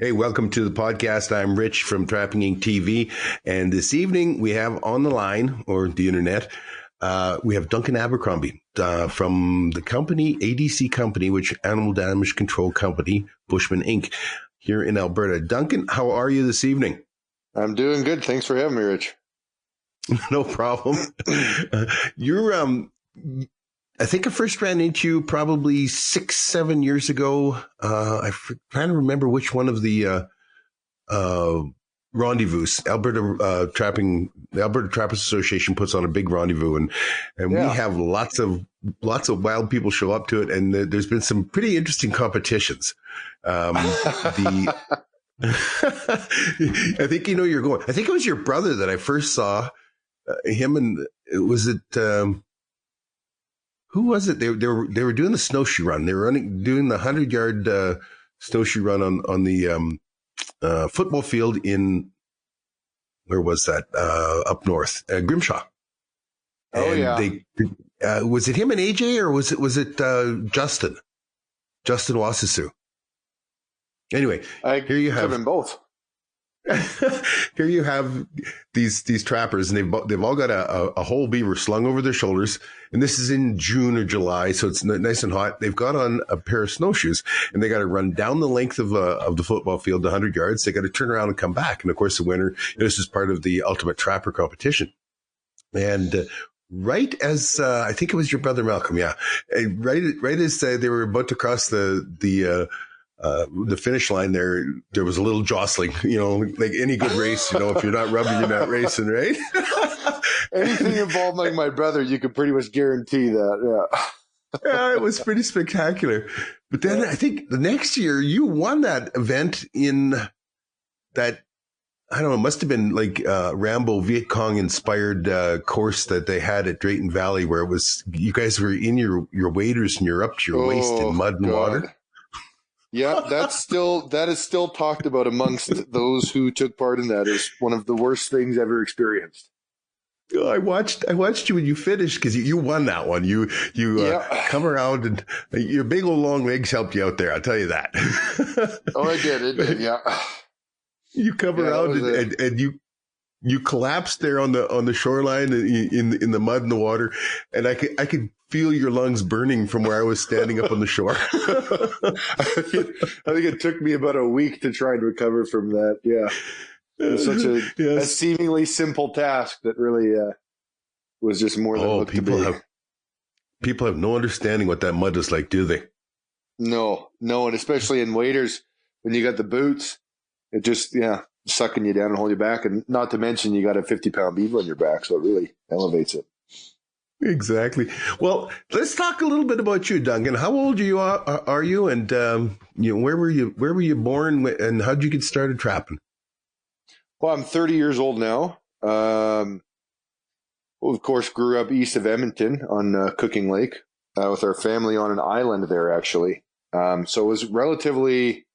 Hey, welcome to the podcast. I'm Rich from Trapping Inc. TV. And this evening we have on the line, or the internet, we have Duncan Abercrombie from the company, ADC Company, which Animal Damage Control Company, Bushman Inc., here in Alberta. Duncan, how are you this evening? I'm doing good. Thanks for having me, Rich. No problem. I think I first ran into you probably 6-7 years ago. I'm trying to remember which one of the rendezvous. The Alberta Trappers Association puts on a big rendezvous, and we have lots of wild people show up to it, and there's been some pretty interesting competitions. I think you're going. I think it was your brother that I first saw. Him and was it? Who was it? They were doing the snowshoe run. They were doing the 100-yard snowshoe run on the football field in, where was that? Up north, Grimshaw. And was it him and AJ, or was it Justin Wassisu? Anyway, here you have them both. Here you have these trappers, and they've all got a whole beaver slung over their shoulders. And this is in June or July, so it's nice and hot. They've got on a pair of snowshoes, and they got to run down the length of the football field, the 100 yards. They got to turn around and come back. And of course, the winner. This is part of the Ultimate Trapper competition. And right as I think it was your brother Malcolm, right as they were about to cross the finish line, there was a little jostling, like any good race, if you're not rubbing, you're not racing, right? Anything involving my brother, you could pretty much guarantee that. Yeah, it was pretty spectacular. But then I think the next year you won that event in that, I don't know, it must have been like Rambo Viet Cong inspired course that they had at Drayton Valley, where it was, you guys were in your waders and you're up to your waist in mud and water. Yeah, that is still talked about amongst those who took part in that as one of the worst things ever experienced. I watched you when you finished, because you won that one. You come around, and your big old long legs helped you out there. I'll tell you that. Oh, it did. Yeah. You come around and you collapsed there on the shoreline in the mud and the water, and I could feel your lungs burning from where I was standing up on the shore. I think it took me about a week to try and recover from that. Yeah. It was such a seemingly simple task that really was just more than it looked to be. People have no understanding what that mud is like, do they? No. And especially in waders, when you got the boots, it just, sucking you down and hold you back. And not to mention, you got a 50-pound beaver on your back, so it really elevates it. Exactly. Well, let's talk a little bit about you, Duncan. How old are you, and where were you born, and how did you get started trapping? Well, I'm 30 years old now. Of course, grew up east of Edmonton on Cooking Lake with our family on an island there, actually. So it was relatively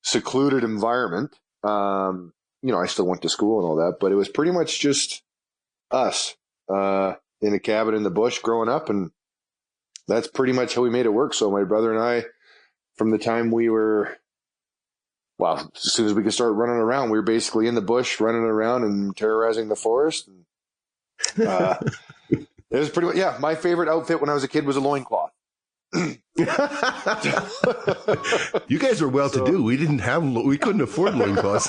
secluded environment. I still went to school and all that, but it was pretty much just us in a cabin in the bush growing up, and that's pretty much how we made it work. So my brother and I, from the time we were, as soon as we could start running around, we were basically in the bush running around and terrorizing the forest. And, it was pretty much, my favorite outfit when I was a kid was a loincloth. You guys were well-to-do. We couldn't afford loincloths.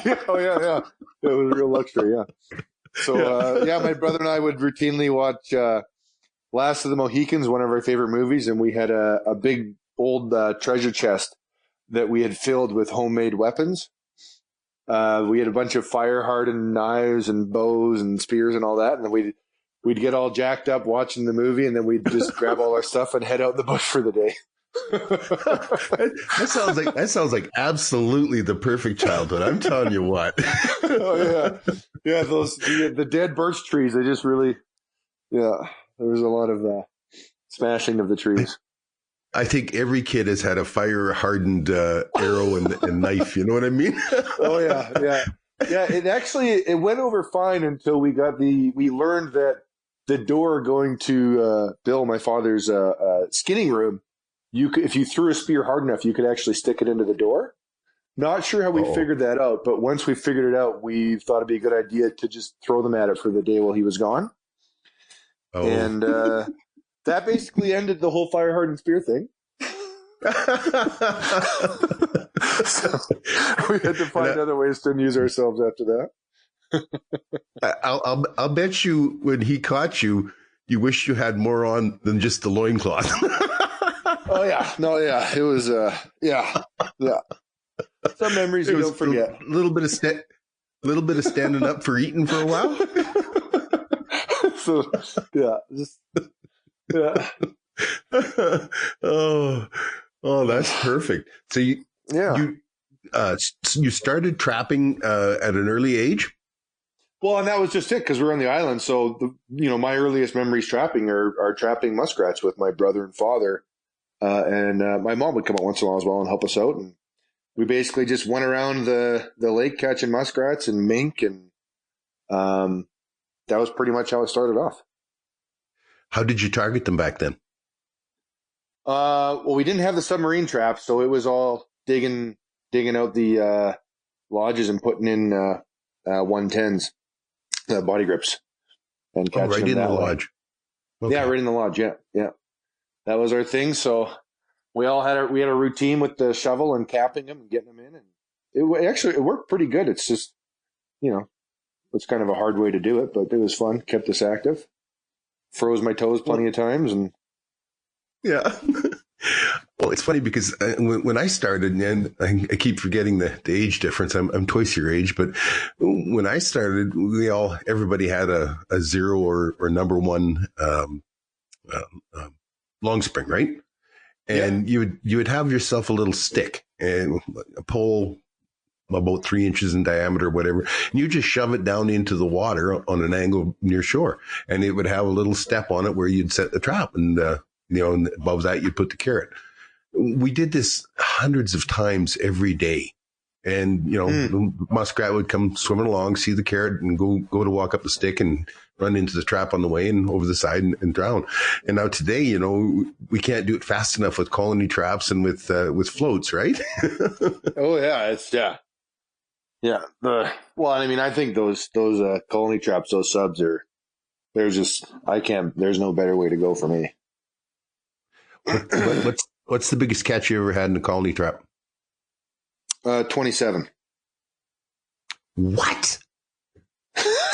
Yeah. It was a real luxury, yeah. So, my brother and I would routinely watch Last of the Mohicans, one of our favorite movies, and we had a big old treasure chest that we had filled with homemade weapons. We had a bunch of fire-hardened knives and bows and spears and all that, and then we'd get all jacked up watching the movie, and then we'd just grab all our stuff and head out in the bush for the day. That sounds like absolutely the perfect childhood. I'm telling you what. Oh yeah. The dead birch trees. They just really, there was a lot of smashing of the trees. I think every kid has had a fire hardened arrow and knife. You know what I mean? Oh yeah. It went over fine until we learned that the door going to Bill, my father's skinning room, if you threw a spear hard enough, you could actually stick it into the door. Not sure how we figured that out, but once we figured it out, we thought it'd be a good idea to just throw them at it for the day while he was gone. Oh. And that basically ended the whole fire hardened spear thing. So we had to find other ways to amuse ourselves after that. I'll bet you when he caught you, you wish you had more on than just the loincloth. Oh yeah, no, yeah, it was, yeah. Some memories you don't forget. A little bit of standing up for eating for a while. So yeah. Oh, that's perfect. So you started trapping at an early age. Well, and that was just it because we're on the island. So my earliest memories trapping are trapping muskrats with my brother and father, and my mom would come out once in a while as well and help us out. And we basically just went around the lake catching muskrats and mink, and that was pretty much how it started off. How did you target them back then? Well, we didn't have the submarine trap, so it was all digging out the lodges and putting in 110s, body grips, and catching right them in that the way. lodge. Okay. Yeah, right in the lodge. Yeah. That was our thing. So we all had a routine with the shovel and capping them and getting them in, and it worked pretty good. It's just it's kind of a hard way to do it, but it was fun. Kept us active. Froze my toes plenty of times, and yeah. Well, it's funny because when I started, and I keep forgetting the age difference. I'm twice your age, but when I started, everybody had a 0 or number 1 long spring, right? And you would have yourself a little stick and a pole about 3 inches in diameter, whatever, and you just shove it down into the water on an angle near shore, and it would have a little step on it where you'd set the trap, and and above that you'd put the carrot. We did this hundreds of times every day, and the muskrat would come swimming along, see the carrot, and go to walk up the stick and run into the trap on the way and over the side and drown. And now today, we can't do it fast enough with colony traps and with floats, right? Oh yeah, yeah. I think those colony traps, those subs there's no better way to go for me. What's the biggest catch you ever had in a colony trap? 27. What?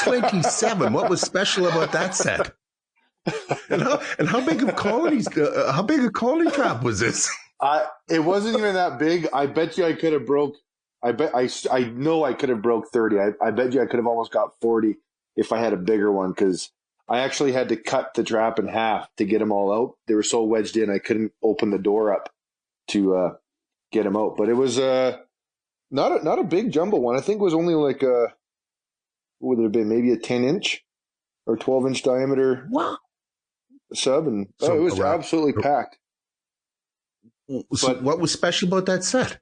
27? What was special about that set? And how big of colonies? How big a colony trap was this? It wasn't even that big. I bet you I could have broke. I know I could have broke 30. I bet you I could have almost got 40 if I had a bigger one, because I actually had to cut the trap in half to get them all out. They were so wedged in, I couldn't open the door up to get them out. But it was not a big jumbo one. I think it was only like what would it have been? Maybe a 10-inch or 12-inch diameter sub, and it was absolutely packed. So what was special about that set?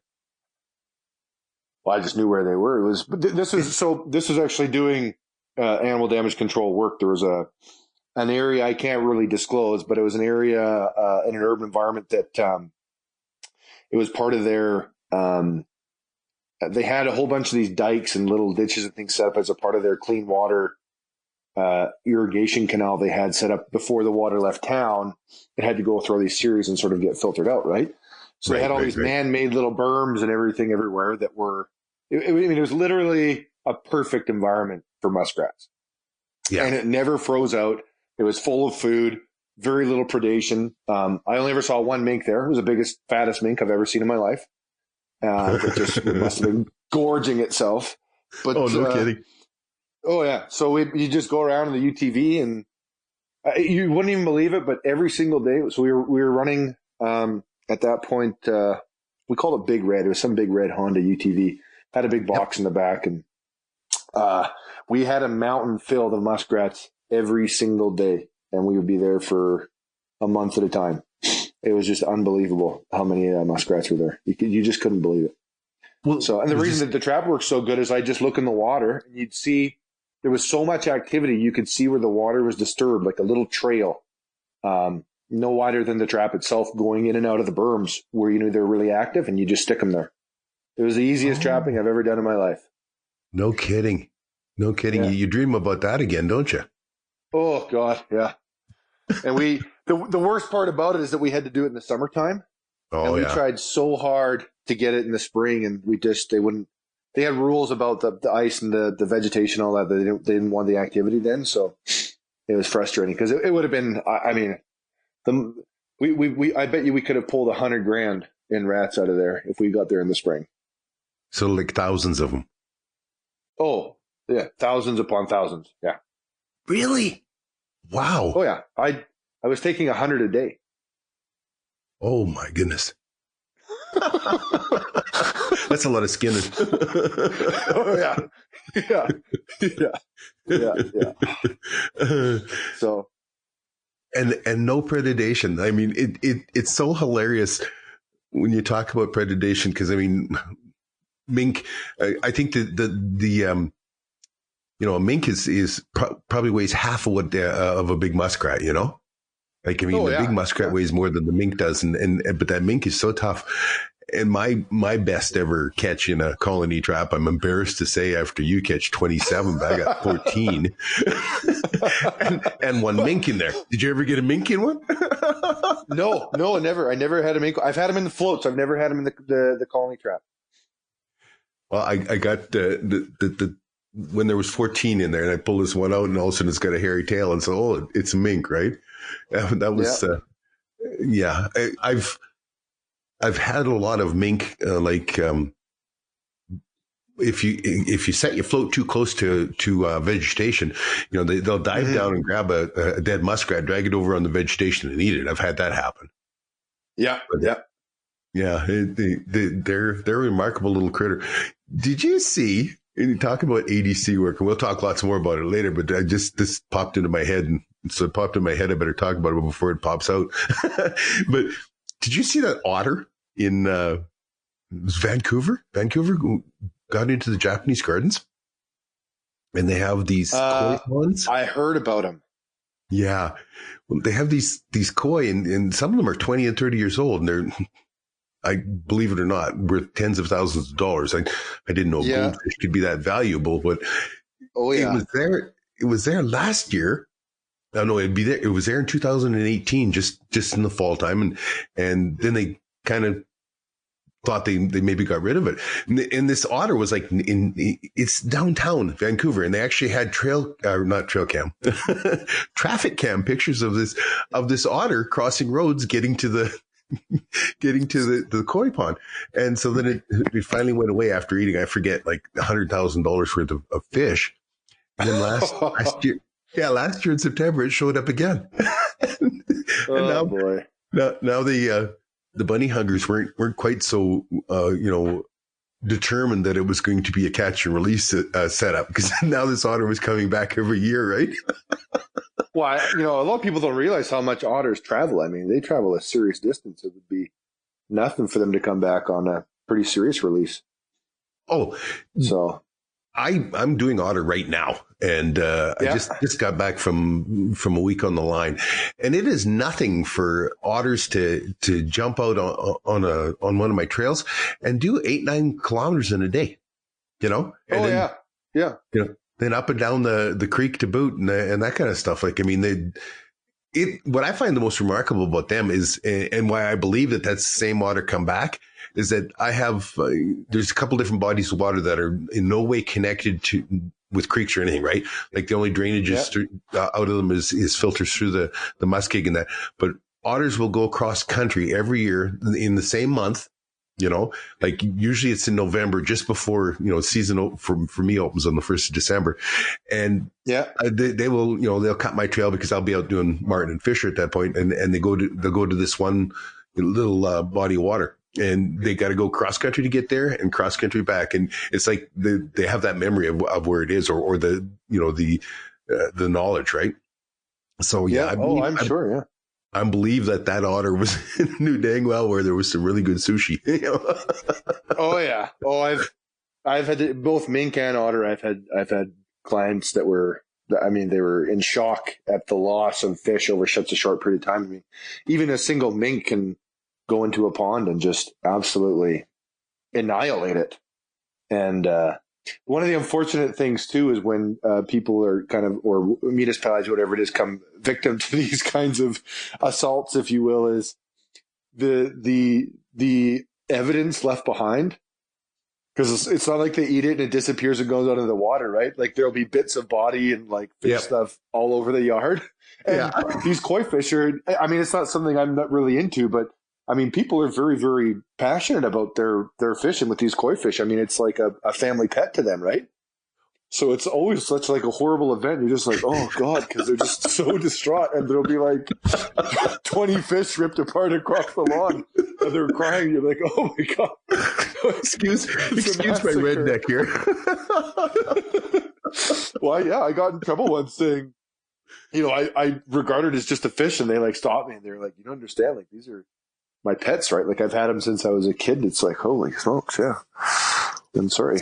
Well, I just knew where they were. This is actually doing animal damage control work. There was an area I can't really disclose, but it was an area in an urban environment that it was part of their. They had a whole bunch of these dikes and little ditches and things set up as a part of their clean water irrigation canal they had set up before the water left town. It had to go through these series and sort of get filtered out, right? So they had all these man-made little berms and everything everywhere that were. It was literally a perfect environment for muskrats. Yeah. And it never froze out. It was full of food, very little predation. I only ever saw one mink there. It was the biggest, fattest mink I've ever seen in my life. It just must have been gorging itself. But, no kidding. Oh, yeah. So you just go around in the UTV, and you wouldn't even believe it, but every single day. So we were running at that point. We called it Big Red. It was some big red Honda UTV. Had a big box in the back, and we had a mountain filled of muskrats every single day, and we would be there for a month at a time. It was just unbelievable how many muskrats were there. You just couldn't believe it. Well, and the reason that the trap works so good is I just look in the water, and you'd see there was so much activity. You could see where the water was disturbed, like a little trail, no wider than the trap itself, going in and out of the berms where they're really active, and you just stick them there. It was the easiest trapping I've ever done in my life. No kidding. No kidding. Yeah. You dream about that again, don't you? Oh God, yeah. And the worst part about it is that we had to do it in the summertime. Oh, and we yeah. tried so hard to get it in the spring, and they had rules about the ice and the vegetation, all that. They didn't want the activity then. So it was frustrating because it would have been, I mean, I bet you we could have pulled $100,000 in rats out of there if we got there in the spring. So like thousands of them. Oh yeah. Thousands upon thousands. Yeah. Really? Wow. Oh yeah. I was taking 100 a day. Oh my goodness. That's a lot of skinning. Oh yeah. Yeah. Yeah. Yeah. Yeah. So. And no predation. I mean, it's so hilarious when you talk about predation because I mean, mink. I think the a mink is probably weighs half of what of a big muskrat. You know, like I mean, the big muskrat weighs more than the mink does, and but that mink is so tough. And my best ever catch in a colony trap, I'm embarrassed to say, after you catch 27, but I got 14 and one mink in there. Did you ever get a mink in one? No, I never. I never had a mink. I've had them in the floats. I've never had them in the colony trap. Well, I got the when there was 14 in there, and I pulled this one out, and all of a sudden it's got a hairy tail, and so it's a mink, right? That was yeah. I've had a lot of mink, if you set your float too close to vegetation, you know, they'll dive down and grab a dead muskrat, drag it over on the vegetation and eat it. I've had that happen. Yeah. But, yeah. They're a remarkable little critter. Did you see, and you talk about ADC work, and we'll talk lots more about it later, but this popped into my head, and so it popped in my head. I better talk about it before it pops out. But did you see that otter in Vancouver? Vancouver got into the Japanese gardens, and they have these koi ponds. I heard about them. Yeah, well, they have these koi, and some of them are 20 and 30 years old, and they're, I believe it or not, worth tens of thousands of dollars. I didn't know goldfish could be that valuable, but it was there last year. No, it'd be there. It was there in 2018, just in the fall time, and then they kind of thought they maybe got rid of it. And this otter was like it's downtown Vancouver, and they actually had traffic cam pictures of this otter crossing roads, getting to the koi pond. And so then it finally went away after eating, I forget, like $100,000 worth of fish. And then last year. Yeah, last year in September, it showed up again. Now, boy. Now the bunny huggers weren't quite so, determined that it was going to be a catch and release setup, because now this otter was coming back every year, right? Well, a lot of people don't realize how much otters travel. I mean, they travel a serious distance. It would be nothing for them to come back on a pretty serious release. Oh, so I'm doing otter right now. And I just got back from a week on the line, and it is nothing for otters to jump out on one of my trails and do 8-9 kilometers in a day, you know? And yeah. Then up and down the creek to boot and that kind of stuff. Like, I mean, what I find the most remarkable about them is, and why I believe that that's the same otter come back, is that I have there's a couple different bodies of water that are in no way connected with creeks or anything, right? Like the only drainage out of them is filters through the muskeg and that. But otters will go across country every year in the same month, you know, like usually it's in November, just before, season for me opens on the 1st of December. And they will, they'll cut my trail because I'll be out doing marten and fisher at that point. And they'll go to this one little body of water. And they got to go cross country to get there and cross country back. And it's like they have that memory of where it is or the knowledge, right? So, I'm sure. I believe that otter was knew dang well where there was some really good sushi. Oh yeah. Oh, I've had both mink and otter. I've had clients that were, they were in shock at the loss of fish over such a short period of time. I mean, even a single mink can go into a pond and just absolutely annihilate it. And one of the unfortunate things too is when people are kind of, or municipalities, whatever it is, come victim to these kinds of assaults, if you will, is the evidence left behind. Because it's not like they eat it and it disappears and goes out into the water, right? Like there'll be bits of body and like fish stuff all over the yard. And these koi fish are, I mean, it's not something I'm not really into, but I mean, people are very, very passionate about their fishing with these koi fish. I mean, it's like a family pet to them, right? So it's always such like a horrible event. You're just like, oh God, because they're just so distraught. And there'll be like 20 fish ripped apart across the lawn. And they're crying. You're like, oh my God. Excuse my redneck here. Well, yeah, I got in trouble once saying, you know, I regarded it as just a fish, and they like stopped me and they're like, you don't understand, like these are my pets, right? Like I've had them since I was a kid. It's like, holy smokes, yeah. I'm sorry.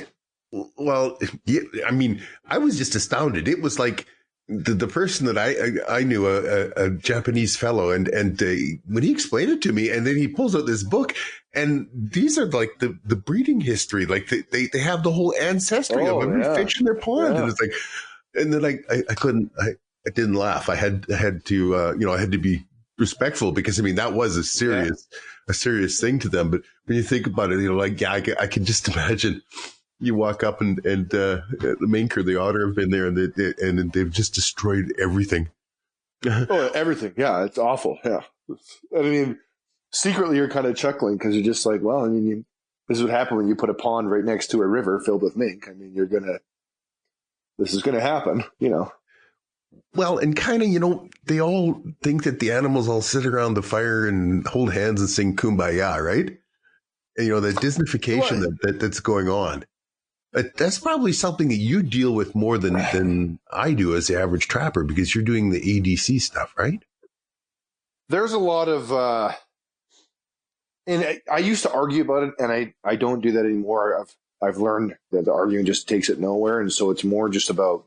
Well, yeah, I mean, I was just astounded. It was like the person that I knew, a Japanese fellow, and when he explained it to me, and then he pulls out this book, and these are like the breeding history, like they have the whole ancestry of every fish in their pond, and it's like, and then I didn't laugh. I had to I had to be respectful, because I mean that was a serious thing to them. But when you think about it, you know, like I can just imagine. You walk up and the Mink or the Otter have been there, and they've just destroyed everything. Oh, everything. Yeah, it's awful. Yeah. I mean, secretly you're kind of chuckling because you're just like, well, I mean, this is what happened when you put a pond right next to a river filled with mink. I mean, this is going to happen, you know. Well, and kind of, you know, they all think that the animals all sit around the fire and hold hands and sing Kumbaya, right? And, you know, the Disneyfication that's going on. That's probably something that you deal with more than I do as the average trapper, because you're doing the ADC stuff, right? There's a lot of, and I used to argue about it, and I don't do that anymore. I've learned that the arguing just takes it nowhere, and so it's more just about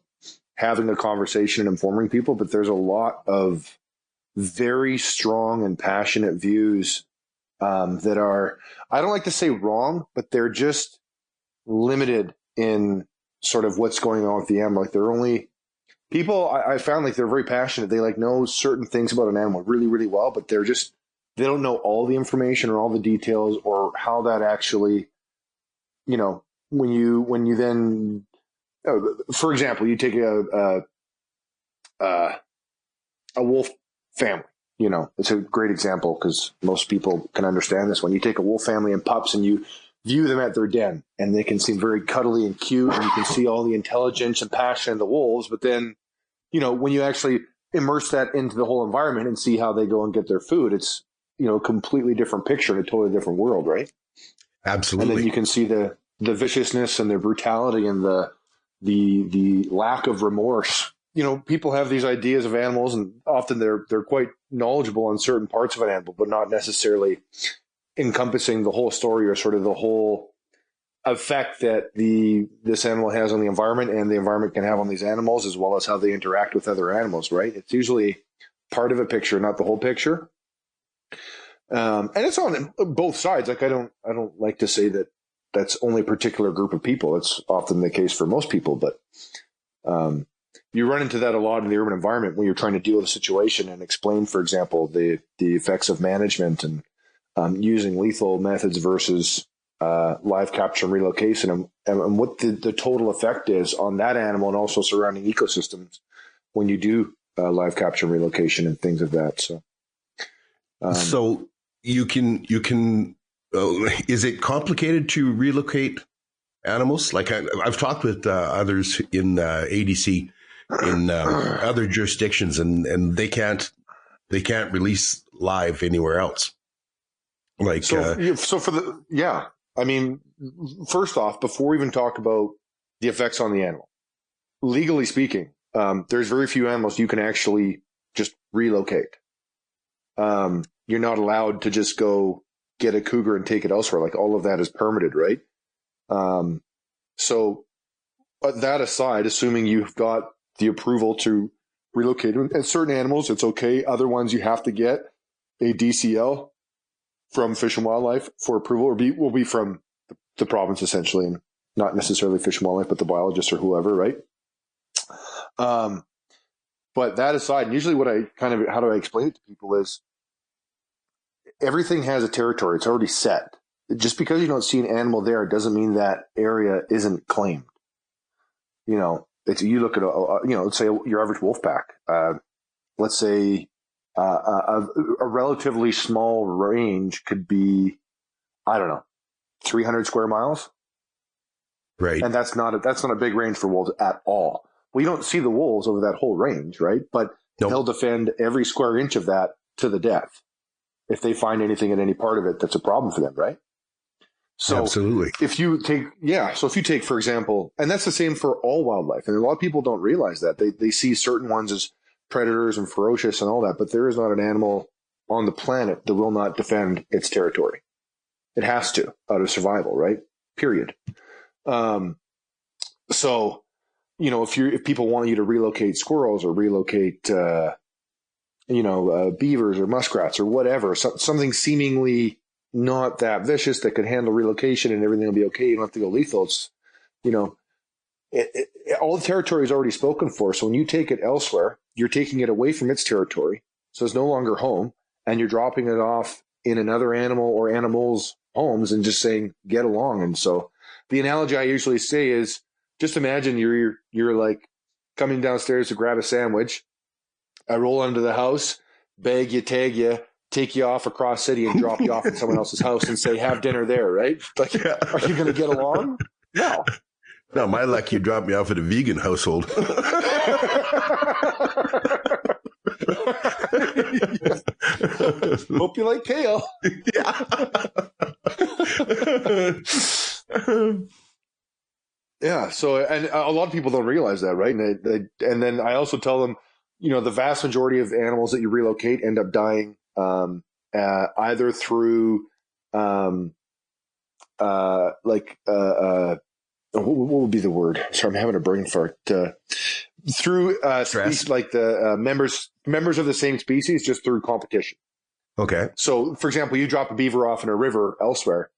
having a conversation and informing people. But there's a lot of very strong and passionate views that are, I don't like to say wrong, but they're just limited in sort of what's going on with the animal. Like they're only people I found, like they're very passionate. They like know certain things about an animal really, really well, but they don't know all the information or all the details or how that actually, you know, when you then, for example, you take a wolf family. You know, it's a great example because most people can understand this. When you take a wolf family and pups and you view them at their den, and they can seem very cuddly and cute, and you can see all the intelligence and passion in the wolves. But then, you know, when you actually immerse that into the whole environment and see how they go and get their food, it's, you know, a completely different picture in a totally different world, right? Absolutely. And then you can see the viciousness and the brutality and the lack of remorse. You know, people have these ideas of animals, and often they're quite knowledgeable on certain parts of an animal, but not necessarily encompassing the whole story or sort of the whole effect that this animal has on the environment and the environment can have on these animals, as well as how they interact with other animals, right? It's usually part of a picture, not the whole picture. And it's on both sides. Like I don't like to say that that's only a particular group of people. It's often the case for most people, but you run into that a lot in the urban environment when you're trying to deal with a situation and explain, for example, the effects of management and using lethal methods versus live capture and relocation, and what the total effect is on that animal and also surrounding ecosystems when you do live capture and relocation and things of that. So you can is it complicated to relocate animals? Like I've talked with others in ADC in other jurisdictions, and they can't release live anywhere else. Like I mean, first off, before we even talk about the effects on the animal, legally speaking, there's very few animals you can actually just relocate. You're not allowed to just go get a cougar and take it elsewhere. Like all of that is permitted, right? So that aside, assuming you've got the approval to relocate them, and certain animals, it's okay. Other ones you have to get a DCL from Fish and Wildlife for approval, or will be from the province essentially, and not necessarily Fish and Wildlife, but the biologists or whoever, right? But that aside, usually how do I explain it to people is everything has a territory. It's already set. Just because you don't see an animal there doesn't mean that area isn't claimed. You know, you look at let's say your average wolf pack. Let's say a relatively small range could be, I don't know, 300 square miles. Right. And that's not a big range for wolves at all. Well, you don't see the wolves over that whole range, right? But they'll defend every square inch of that to the death if they find anything in any part of it that's a problem for them, right? So absolutely. If you take, for example, and that's the same for all wildlife, and a lot of people don't realize that. They see certain ones as predators and ferocious and all that, but there is not an animal on the planet that will not defend its territory. It has to, out of survival, right? Period. So, if people want you to relocate squirrels or relocate, beavers or muskrats or whatever, something seemingly not that vicious that could handle relocation and everything will be okay. You don't have to go lethal. It's, all the territory is already spoken for. So when you take it elsewhere, you're taking it away from its territory. So it's no longer home, and you're dropping it off in another animal or animals' homes and just saying, get along. And so the analogy I usually say is, just imagine you're like coming downstairs to grab a sandwich. I roll under the house, bag you, tag you, take you off across city and drop you off in someone else's house and say, have dinner there, right? Like, are you going to get along? No. No, my luck, you dropped me off at a vegan household. Hope you like kale. Yeah. So, and a lot of people don't realize that, right? And then I also tell them, the vast majority of animals that you relocate end up dying, either through, what would be the word? Sorry, I'm having a brain fart. Through species, like the members of the same species, just through competition. Okay. So, for example, you drop a beaver off in a river elsewhere,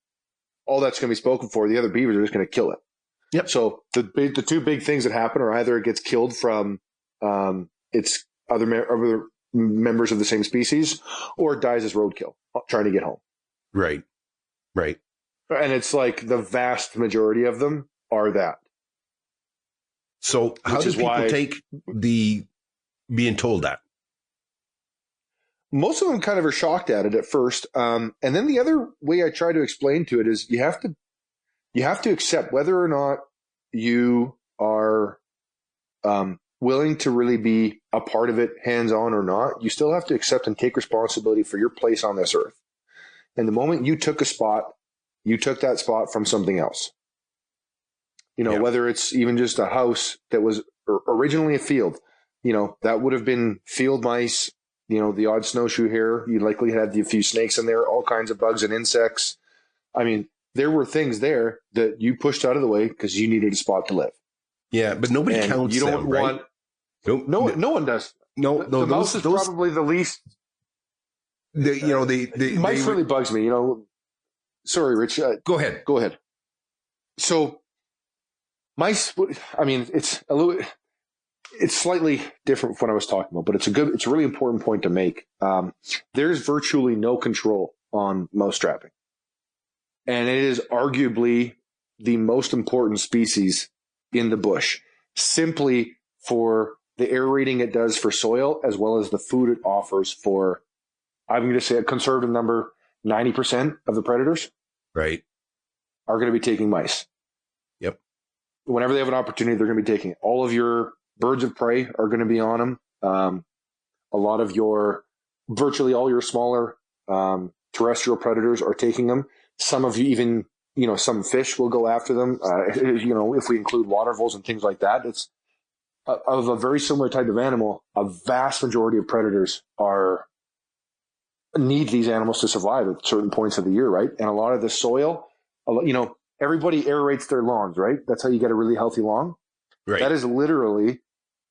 all that's going to be spoken for. The other beavers are just going to kill it. Yep. So the two big things that happen are either it gets killed from its other members of the same species, or it dies as roadkill trying to get home. Right. Right. And it's like the vast majority of them are that. So how do people take the being told that? Most of them kind of are shocked at it at first. And then the other way I try to explain to it is you have to accept whether or not you are willing to really be a part of it, hands-on or not. You still have to accept and take responsibility for your place on this earth. And the moment you took a spot, you took that spot from something else. Whether it's even just a house that was originally a field, that would have been field mice, the odd snowshoe hare. You likely had a few snakes in there, all kinds of bugs and insects. I mean, there were things there that you pushed out of the way because you needed a spot to live. Yeah, but nobody counts you don't them, want, right? No one does. No, the mouse is probably the least. Mice really bugs me. Sorry, Rich. Go ahead. So, mice. I mean, it's slightly different from what I was talking about, but it's a really important point to make. There's virtually no control on mouse trapping, and it is arguably the most important species in the bush, simply for the aerating it does for soil, as well as the food it offers for, I'm going to say a conservative number, 90% of the predators, right, are going to be taking mice. Yep. Whenever they have an opportunity, they're going to be taking it. All of your birds of prey are going to be on them. A lot of virtually all your smaller terrestrial predators are taking them. Some of you even, some fish will go after them. If we include water voles and things like that, it's of a very similar type of animal. A vast majority of predators need these animals to survive at certain points of the year, right? And a lot of the soil, everybody aerates their lawns, right? That's how you get a really healthy lawn. Right. That is literally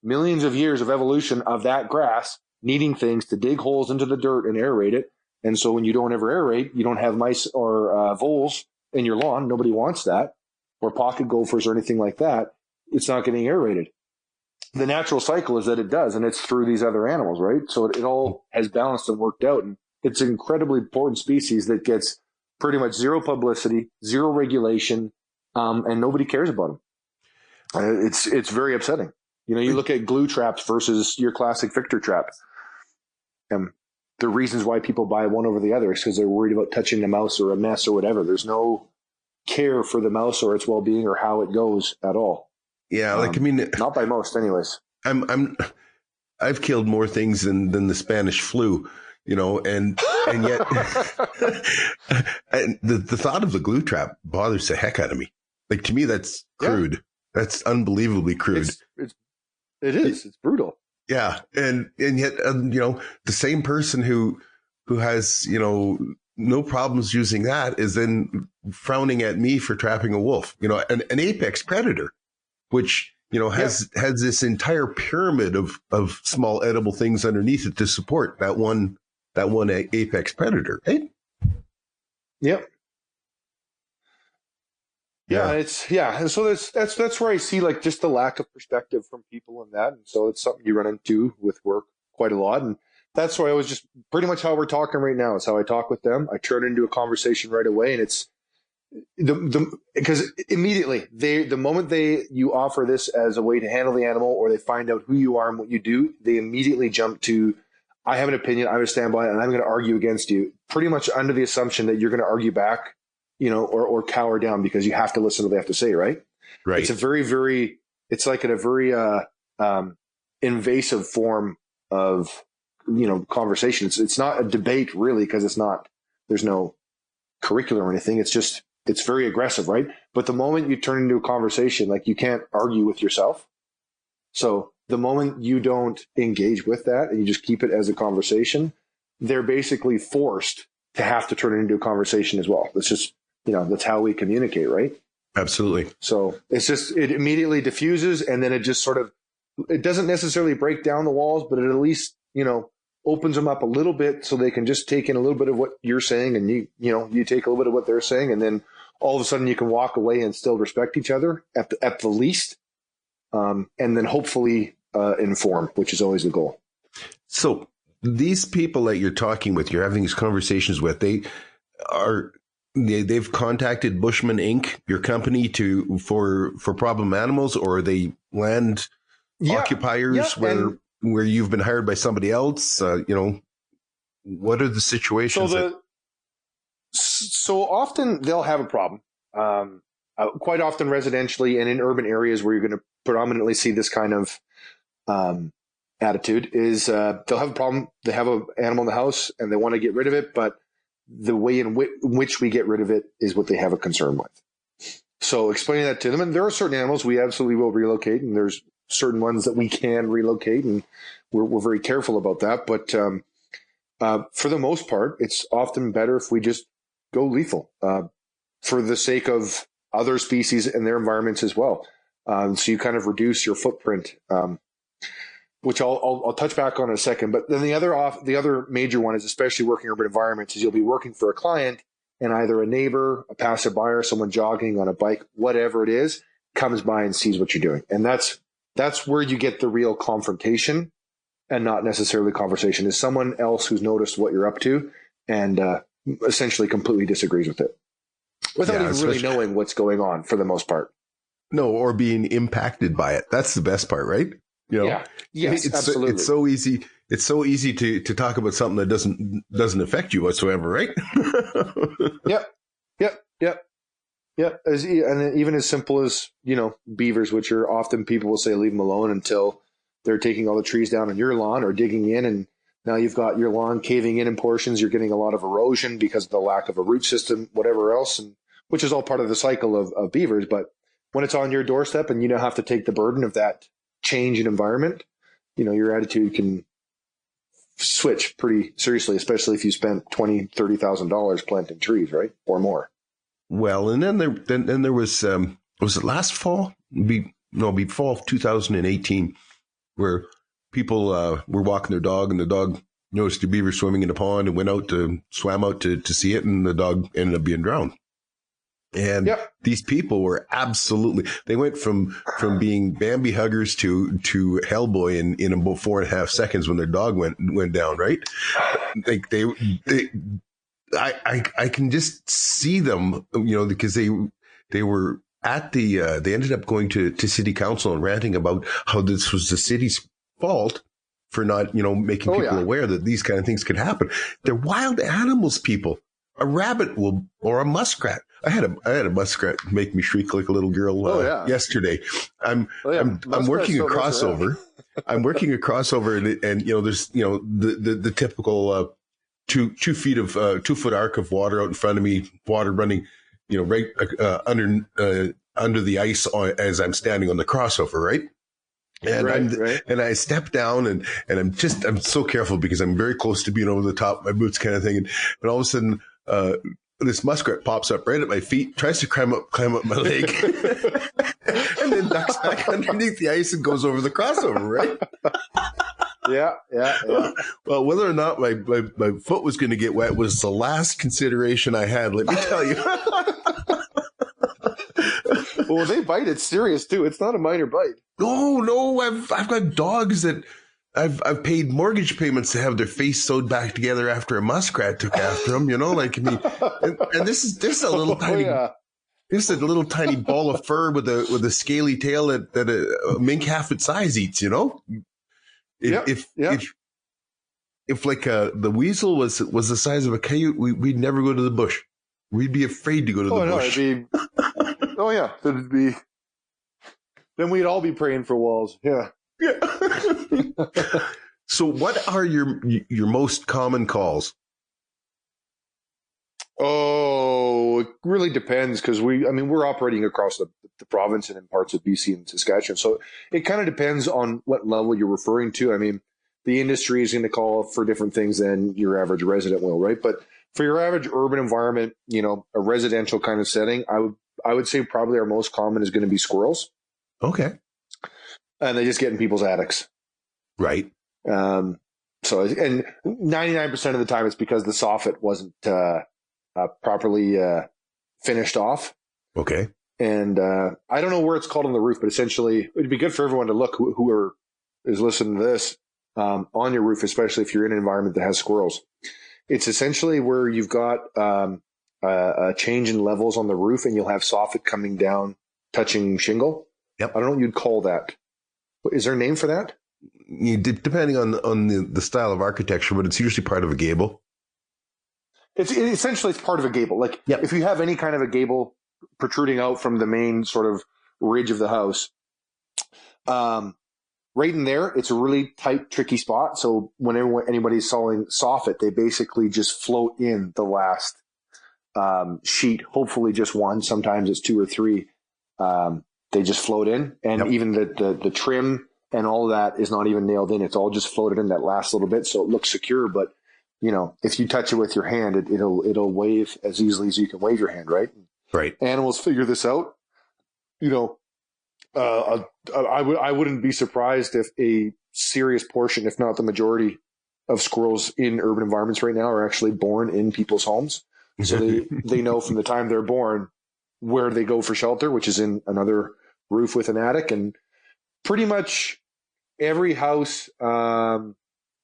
millions of years of evolution of that grass needing things to dig holes into the dirt and aerate it. And so when you don't ever aerate, you don't have mice or voles in your lawn. Nobody wants that. Or pocket gophers or anything like that. It's not getting aerated. The natural cycle is that it does, and it's through these other animals, right? So it all has balanced and worked out. And it's an incredibly important species that gets pretty much zero publicity, zero regulation, and nobody cares about them. It's very upsetting. You look at glue traps versus your classic Victor trap. The reasons why people buy one over the other is because they're worried about touching a mouse or a mess or whatever. There's no care for the mouse or its well-being or how it goes at all. Yeah, not by most, anyways. I've killed more things than the Spanish flu, and yet and the thought of the glue trap bothers the heck out of me. Like, to me, that's crude. Yeah. That's unbelievably crude. It is. It's brutal. Yeah, and yet the same person who has no problems using that is then frowning at me for trapping a wolf. An apex predator, which has this entire pyramid of small edible things underneath it to support that one apex predator, right? Yep. Yeah. And so that's where I see like just the lack of perspective from people in that. And so it's something you run into with work quite a lot. And that's why I was just pretty much how we're talking right now is how I talk with them. I turn into a conversation right away, and it's because immediately the moment you offer this as a way to handle the animal, or they find out who you are and what you do, they immediately jump to, I have an opinion, I'm going to stand by it, and I'm going to argue against you, pretty much under the assumption that you're going to argue back, or cower down because you have to listen to what they have to say, right? Right. It's a very, very, it's like a very invasive form of, conversation. It's not a debate really, because there's no curriculum or anything. It's very aggressive, right? But the moment you turn into a conversation, like, you can't argue with yourself. So the moment you don't engage with that and you just keep it as a conversation, they're basically forced to have to turn it into a conversation as well. That's just, that's how we communicate, right? Absolutely. So it immediately diffuses, and then it just sort of, it doesn't necessarily break down the walls, but it at least, opens them up a little bit so they can just take in a little bit of what you're saying, and you take a little bit of what they're saying, and then all of a sudden you can walk away and still respect each other at the least, and then hopefully inform, which is always the goal. So these people that you're talking with, you're having these conversations with, they've contacted Bushman Inc., your company, for problem animals, or are they land occupiers where you've been hired by somebody else? What are the situations? So often they'll have a problem. Quite often residentially and in urban areas where you're going to predominantly see this kind of attitude is they'll have a problem. They have an animal in the house and they want to get rid of it, but the way in which we get rid of it is what they have a concern with. So explaining that to them, and there are certain animals we absolutely will relocate, and there's certain ones that we can relocate, and we're very careful about that. But for the most part, it's often better if we just go lethal for the sake of other species and their environments as well. So you kind of reduce your footprint, which I'll touch back on in a second. But then the other major one is, especially working in urban environments, is you'll be working for a client, and either a neighbor, a passerby, or someone jogging on a bike, whatever it is, comes by and sees what you're doing. And that's where you get the real confrontation, and not necessarily conversation, is someone else who's noticed what you're up to and essentially completely disagrees with it without even really knowing what's going on for the most part. No, or being impacted by it. That's the best part, right? Yeah. Yes, absolutely. It's so easy. It's so easy to talk about something that doesn't affect you whatsoever, right? Yep. And even as simple as, beavers, which are often people will say leave them alone until they're taking all the trees down on your lawn or digging in, and now you've got your lawn caving in portions. You're getting a lot of erosion because of the lack of a root system, whatever else, and which is all part of the cycle of beavers. But when it's on your doorstep and you don't have to take the burden of that change in environment, your attitude can switch pretty seriously, especially if you spent $20,000, $30,000 planting trees, right, or more. Well, and then there was it last fall? Fall of 2018, where people were walking their dog, and the dog noticed a beaver swimming in the pond and swam out to see it, and the dog ended up being drowned. And these people were they went from being Bambi huggers to Hellboy in about 4.5 seconds when their dog went down, right? Like I can just see them, because they were at they ended up going to city council and ranting about how this was the city's fault for not, making people aware that these kind of things could happen. They're wild animals, people. A rabbit or a muskrat. I had a muskrat make me shriek like a little girl yesterday. I'm working a crossover. I'm working a crossover, and there's the typical 2 feet of 2 foot arc of water out in front of me, water running, right under the ice as I'm standing on the crossover, right? And and I step down and I'm so careful because I'm very close to being over the top of my boots, kind of thing, and all of a sudden. This muskrat pops up right at my feet, tries to climb up my leg, and then ducks back underneath the ice and goes over the crossover, right? Yeah. Well, whether or not my foot was going to get wet was the last consideration I had, let me tell you. Well, they bite. It's serious, too. It's not a minor bite. No. I've got dogs that I've paid mortgage payments to have their face sewed back together after a muskrat took after them, and this is a little tiny, this is a little tiny ball of fur with a scaly tail that a mink half its size eats, If like the weasel was the size of a coyote, we'd never go to the bush. We'd be afraid to go to the bush. It'd be. Then we'd all be praying for walls. Yeah. Yeah. So what are your most common calls? Oh, it really depends because we're operating across the province and in parts of BC and Saskatchewan. So it kind of depends on what level you're referring to. I mean, the industry is going to call for different things than your average resident will, right? But for your average urban environment, a residential kind of setting, I would say probably our most common is going to be squirrels. Okay. And they just get in people's attics. Right. And 99% of the time it's because the soffit wasn't properly finished off. Okay. And I don't know where it's called on the roof, but essentially it'd be good for everyone to look who is listening to this on your roof, especially if you're in an environment that has squirrels. It's essentially where you've got a change in levels on the roof and you'll have soffit coming down, touching shingle. Yep. I don't know what you'd call that. Is there a name for that? Depending on the style of architecture, but it's usually part of a gable. Essentially it's part of a gable. Like if you have any kind of a gable protruding out from the main sort of ridge of the house, right in there, it's a really tight, tricky spot. So whenever anybody's sawing soffit, they basically just float in the last sheet, hopefully just one. Sometimes it's 2 or 3. They just float in, and even the trim and all of that is not even nailed in. It's all just floated in that last little bit, so it looks secure. But if you touch it with your hand, it'll wave as easily as you can wave your hand, right? Right. Animals figure this out. I wouldn't be surprised if a serious portion, if not the majority, of squirrels in urban environments right now are actually born in people's homes. So they know from the time they're born where they go for shelter, which is in another roof with an attic. And pretty much every house I've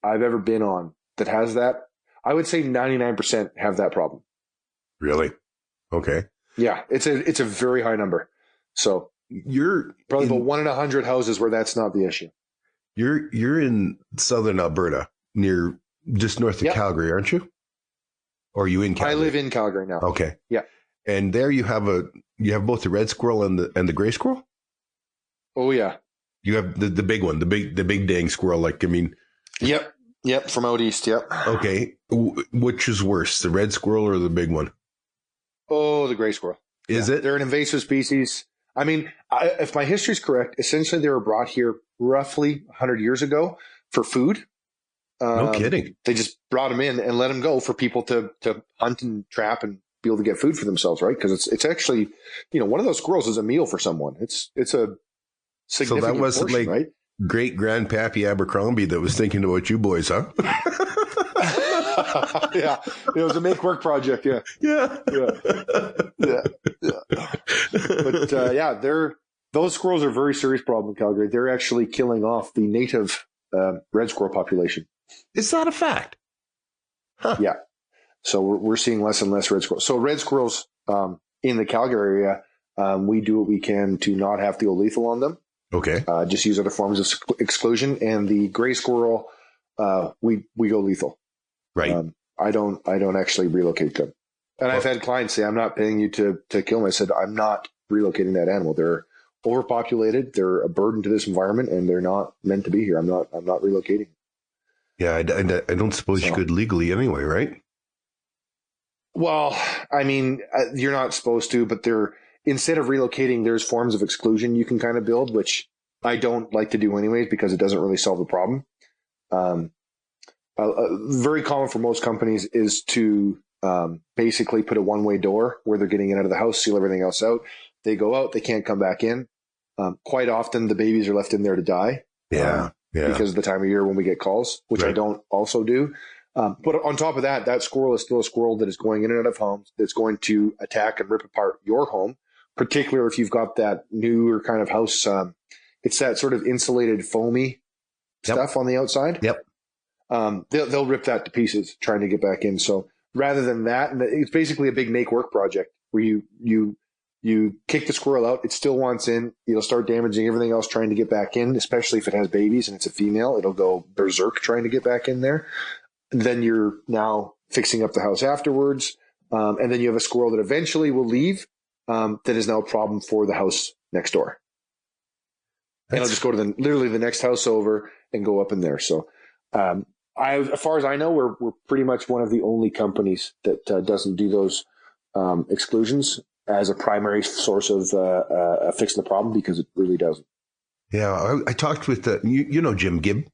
ever been on that has that, I would say 99% have that problem. Really? Okay. Yeah, it's a very high number. So you're probably about 1 in 100 houses where that's not the issue. You're in southern Alberta, near just north of Calgary, aren't you? Or are you in Calgary? I live in Calgary now. Okay. Yeah. And there you have both the red squirrel and the gray squirrel? Oh yeah. You have the big one, the big dang squirrel. Yep. From out east. Yep. Okay. Which is worse, the red squirrel or the big one? Oh, the gray squirrel. Is it? They're an invasive species. I mean, if my history is correct, essentially they were brought here roughly 100 years ago for food. No kidding. They just brought them in and let them go for people to hunt and trap and be able to get food for themselves, right? Because it's actually, one of those squirrels is a meal for someone. It's a significant So that wasn't portion, like right? Great Grandpappy Abercrombie that was thinking about you boys, huh? Yeah, it was a make work project. Yeah. But those squirrels are a very serious problem in Calgary. They're actually killing off the native red squirrel population. Is that a fact? Huh. Yeah. So we're seeing less and less red squirrels. So red squirrels in the Calgary area, we do what we can to not have to go lethal on them. Okay. Just use other forms of exclusion. And the gray squirrel, we go lethal. Right. I don't actually relocate them. And I've had clients say, I'm not paying you to kill them. I said, I'm not relocating that animal. They're overpopulated. They're a burden to this environment, and they're not meant to be here. I'm not relocating. Yeah, I don't suppose you could legally anyway, right? Well, I mean, you're not supposed to, but instead of relocating, there's forms of exclusion you can kind of build, which I don't like to do anyways because it doesn't really solve the problem. Very common for most companies is to basically put a one-way door where they're getting in out of the house, seal everything else out. They go out, they can't come back in. Quite often, the babies are left in there to die. Yeah. Because of the time of year when we get calls, which I don't also do. But on top of that, that squirrel is still a squirrel that is going in and out of homes, that's going to attack and rip apart your home, particularly if you've got that newer kind of house. It's that sort of insulated foamy stuff on the outside. Yep. They'll rip that to pieces trying to get back in. So rather than that, and it's basically a big make work project where you kick the squirrel out. It still wants in. It'll start damaging everything else trying to get back in, especially if it has babies and it's a female. It'll go berserk trying to get back in there. And then you're now fixing up the house afterwards. And then you have a squirrel that eventually will leave that is now a problem for the house next door. And it'll just go to literally the next house over and go up in there. So as far as I know, we're pretty much one of the only companies that doesn't do those exclusions as a primary source of fixing the problem, because it really doesn't. Yeah, I talked with you know Jim Gibb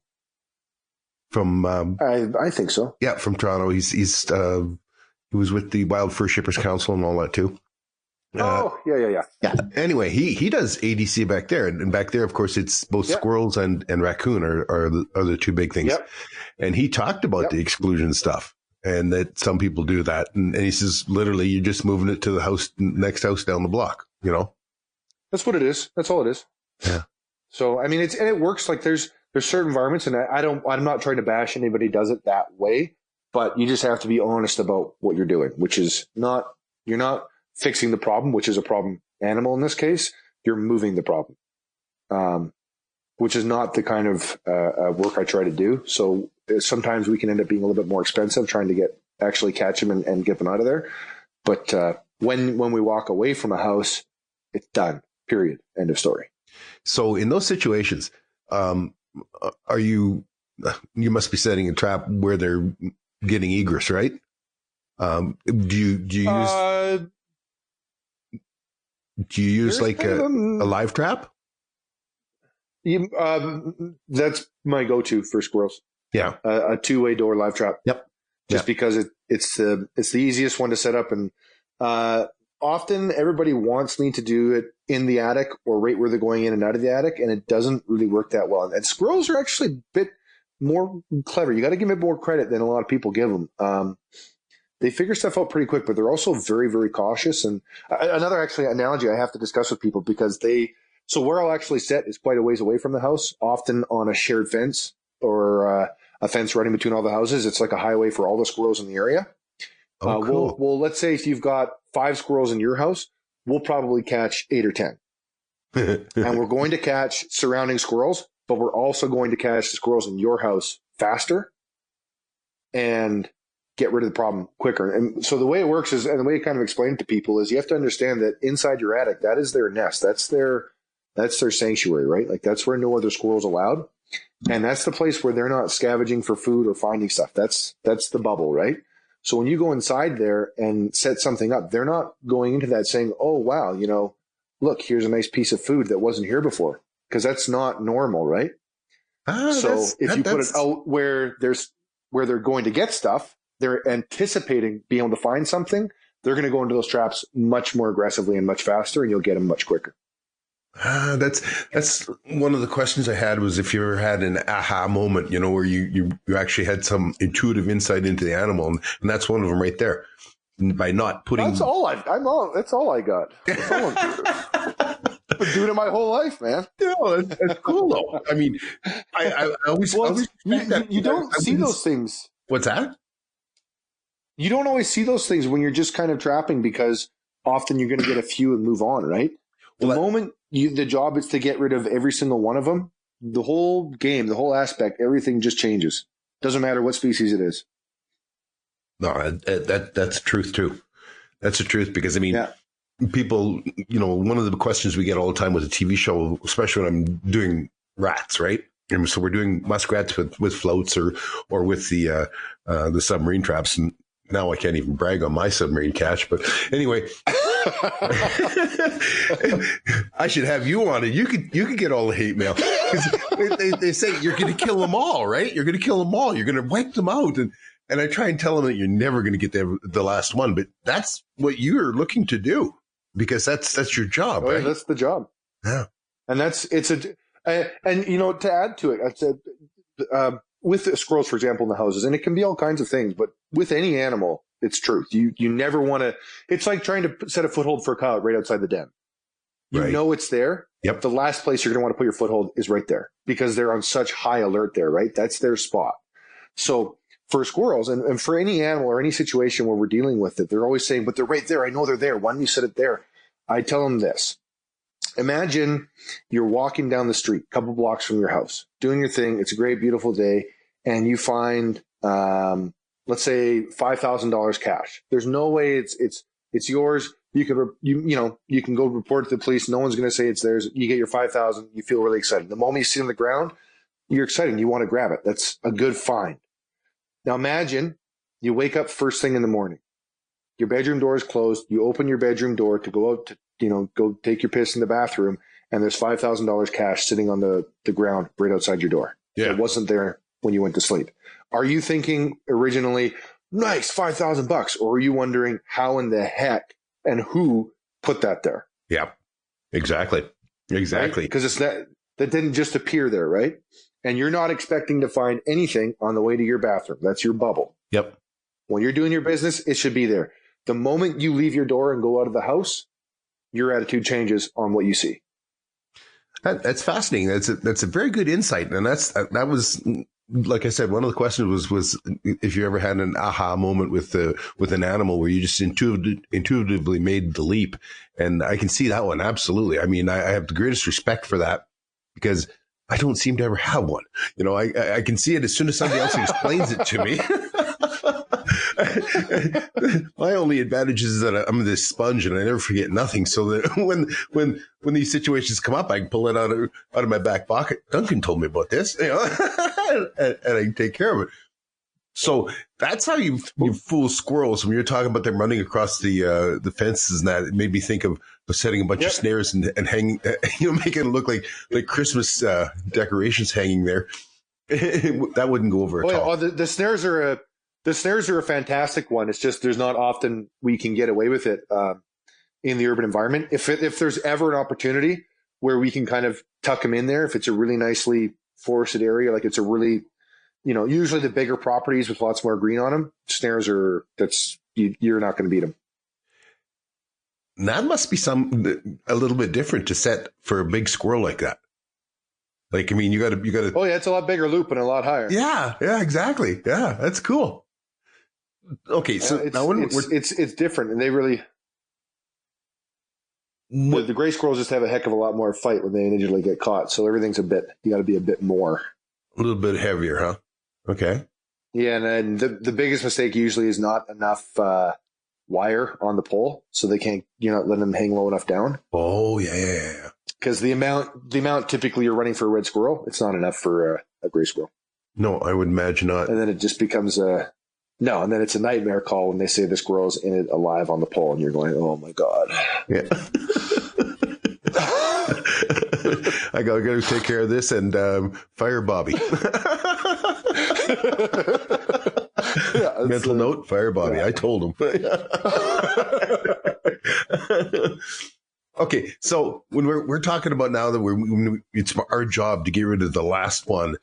from I think so. Yeah, from Toronto. He was with the Wild Fur Shippers Council and all that too. Yeah. Anyway, he does ADC back there, and back there, of course, it's both squirrels and raccoon are the two big things. Yep. And he talked about the exclusion stuff, and that some people do that, and he says literally you're just moving it to the next house down the block. You know, that's what it is. That's all it is. Yeah. So I mean, it works. Like there's certain environments, and I'm not trying to bash anybody who does it that way, but you just have to be honest about what you're doing, which is you're not fixing the problem, which is a problem animal in this case. You're moving the problem, which is not the kind of work I try to do. So sometimes we can end up being a little bit more expensive trying to actually catch them and get them out of there. But when we walk away from a house, it's done. Period. End of story. So in those situations, you must be setting a trap where they're getting egress, right? Do you use like a live trap? That's my go-to for squirrels. Yeah. A two-way door live trap. Yep. Just because it's the easiest one to set up. And often everybody wants me to do it in the attic or right where they're going in and out of the attic, and it doesn't really work that well. And squirrels are actually a bit more clever. You got to give them more credit than a lot of people give them. They figure stuff out pretty quick, but they're also very, very cautious. And another actually analogy I have to discuss with people, because so where I'll actually set is quite a ways away from the house, often on a shared fence or a fence running between all the houses. It's like a highway for all the squirrels in the area. Oh, cool. Well, let's say if you've got 5 squirrels in your house, we'll probably catch 8 or 10. And we're going to catch surrounding squirrels, but we're also going to catch the squirrels in your house faster and get rid of the problem quicker. And so the way it works is, and the way I kind of explain it to people is, you have to understand that inside your attic, that is their nest. That's their sanctuary, right? Like that's where no other squirrel's allowed. And that's the place where they're not scavenging for food or finding stuff. That's the bubble, right? So when you go inside there and set something up, they're not going into that saying, oh, wow, look, here's a nice piece of food that wasn't here before. Because that's not normal, right? So if you put it out where they're going to get stuff, they're anticipating being able to find something, they're going to go into those traps much more aggressively and much faster, and you'll get them much quicker. That's one of the questions I had, was if you ever had an aha moment, where you actually had some intuitive insight into the animal, and that's one of them right there. by not putting. That's all that's all I got. That's all I've been doing it my whole life, man. No, that's cool though. I mean, I always, you don't see those things. What's that? You don't always see those things when you're just kind of trapping, because often you're going to get a few and move on, right? The moment the job is to get rid of every single one of them, the whole game, the whole aspect, everything just changes. Doesn't matter what species it is. No, that's the truth too. That's the truth, because I mean, people, one of the questions we get all the time with a TV show, especially when I'm doing rats, right? And so we're doing muskrats with floats or with the submarine traps. And now I can't even brag on my submarine catch, but anyway, I should have you on it. You could get all the hate mail. They say you're going to kill them all, right? You're going to kill them all. You're going to wipe them out. And I try and tell them that you're never going to get the last one, but that's what you're looking to do, because that's your job, right? Yeah, that's the job. Yeah. And to add to it, I said, with the squirrels, for example, in the houses, and it can be all kinds of things, but with any animal, it's truth. You never want to, it's like trying to set a foothold for a coyote right outside the den. You know it's there. Yep. The last place you're going to want to put your foothold is right there, because they're on such high alert there, right? That's their spot. So for squirrels and for any animal or any situation where we're dealing with it, they're always saying, but they're right there. I know they're there. Why don't you set it there? I tell them this. Imagine you're walking down the street, a couple blocks from your house, doing your thing. It's a great, beautiful day. And you find, let's say $5,000 cash. There's no way it's yours. You can go report it to the police. No one's going to say it's theirs. You get your 5,000. You feel really excited. The moment you see it on the ground, you're excited. You want to grab it. That's a good find. Now imagine you wake up first thing in the morning. Your bedroom door is closed. You open your bedroom door to go out to, go take your piss in the bathroom, and there's $5,000 cash sitting on the ground right outside your door. Yeah. It wasn't there when you went to sleep. Are you thinking originally, nice, $5,000, or are you wondering how in the heck and who put that there? Yeah, exactly. Exactly. Because it's that didn't just appear there, right? And you're not expecting to find anything on the way to your bathroom. That's your bubble. Yep. When you're doing your business, it should be there. The moment you leave your door and go out of the house, your attitude changes on what you see. That's fascinating. That's a very good insight. And that was, like I said, one of the questions was if you ever had an aha moment with an animal where you just intuitively made the leap. And I can see that one. Absolutely. I mean, I have the greatest respect for that, because I don't seem to ever have one. I can see it as soon as somebody else explains it to me. My only advantage is that I'm this sponge and I never forget nothing. So that when these situations come up, I can pull it out of my back pocket. Duncan told me about this, and I can take care of it. So that's how you fool squirrels. When you're talking about them running across the fences and that, it made me think of setting a bunch of snares and hanging, making it look like Christmas decorations hanging there. That wouldn't go over at all. The snares are a fantastic one. It's just there's not often we can get away with it in the urban environment. If there's ever an opportunity where we can kind of tuck them in there, if it's a really nicely forested area, like it's a really, usually the bigger properties with lots more green on them, snares you're not going to beat them. That must be a little bit different to set for a big squirrel like that. Like, I mean, you got to. Oh yeah, it's a lot bigger loop and a lot higher. Yeah, exactly. Yeah, that's cool. Okay, so now it's different, and they really the gray squirrels just have a heck of a lot more fight when they initially get caught. So everything's you got to be a bit more, a little bit heavier, huh? Okay. Yeah, and then the biggest mistake usually is not enough wire on the pole, so they can't let them hang low enough down. Oh yeah. Because the amount typically you're running for a red squirrel, it's not enough for a gray squirrel. No, I would imagine not. And then it just becomes and then it's a nightmare call when they say the squirrel's in it alive on the pole, and you're going, oh my God. Yeah. I got to take care of this and fire Bobby. Mental note, fire Bobby. Yeah. I told him. Okay, so when we're talking about now that it's our job to get rid of the last one,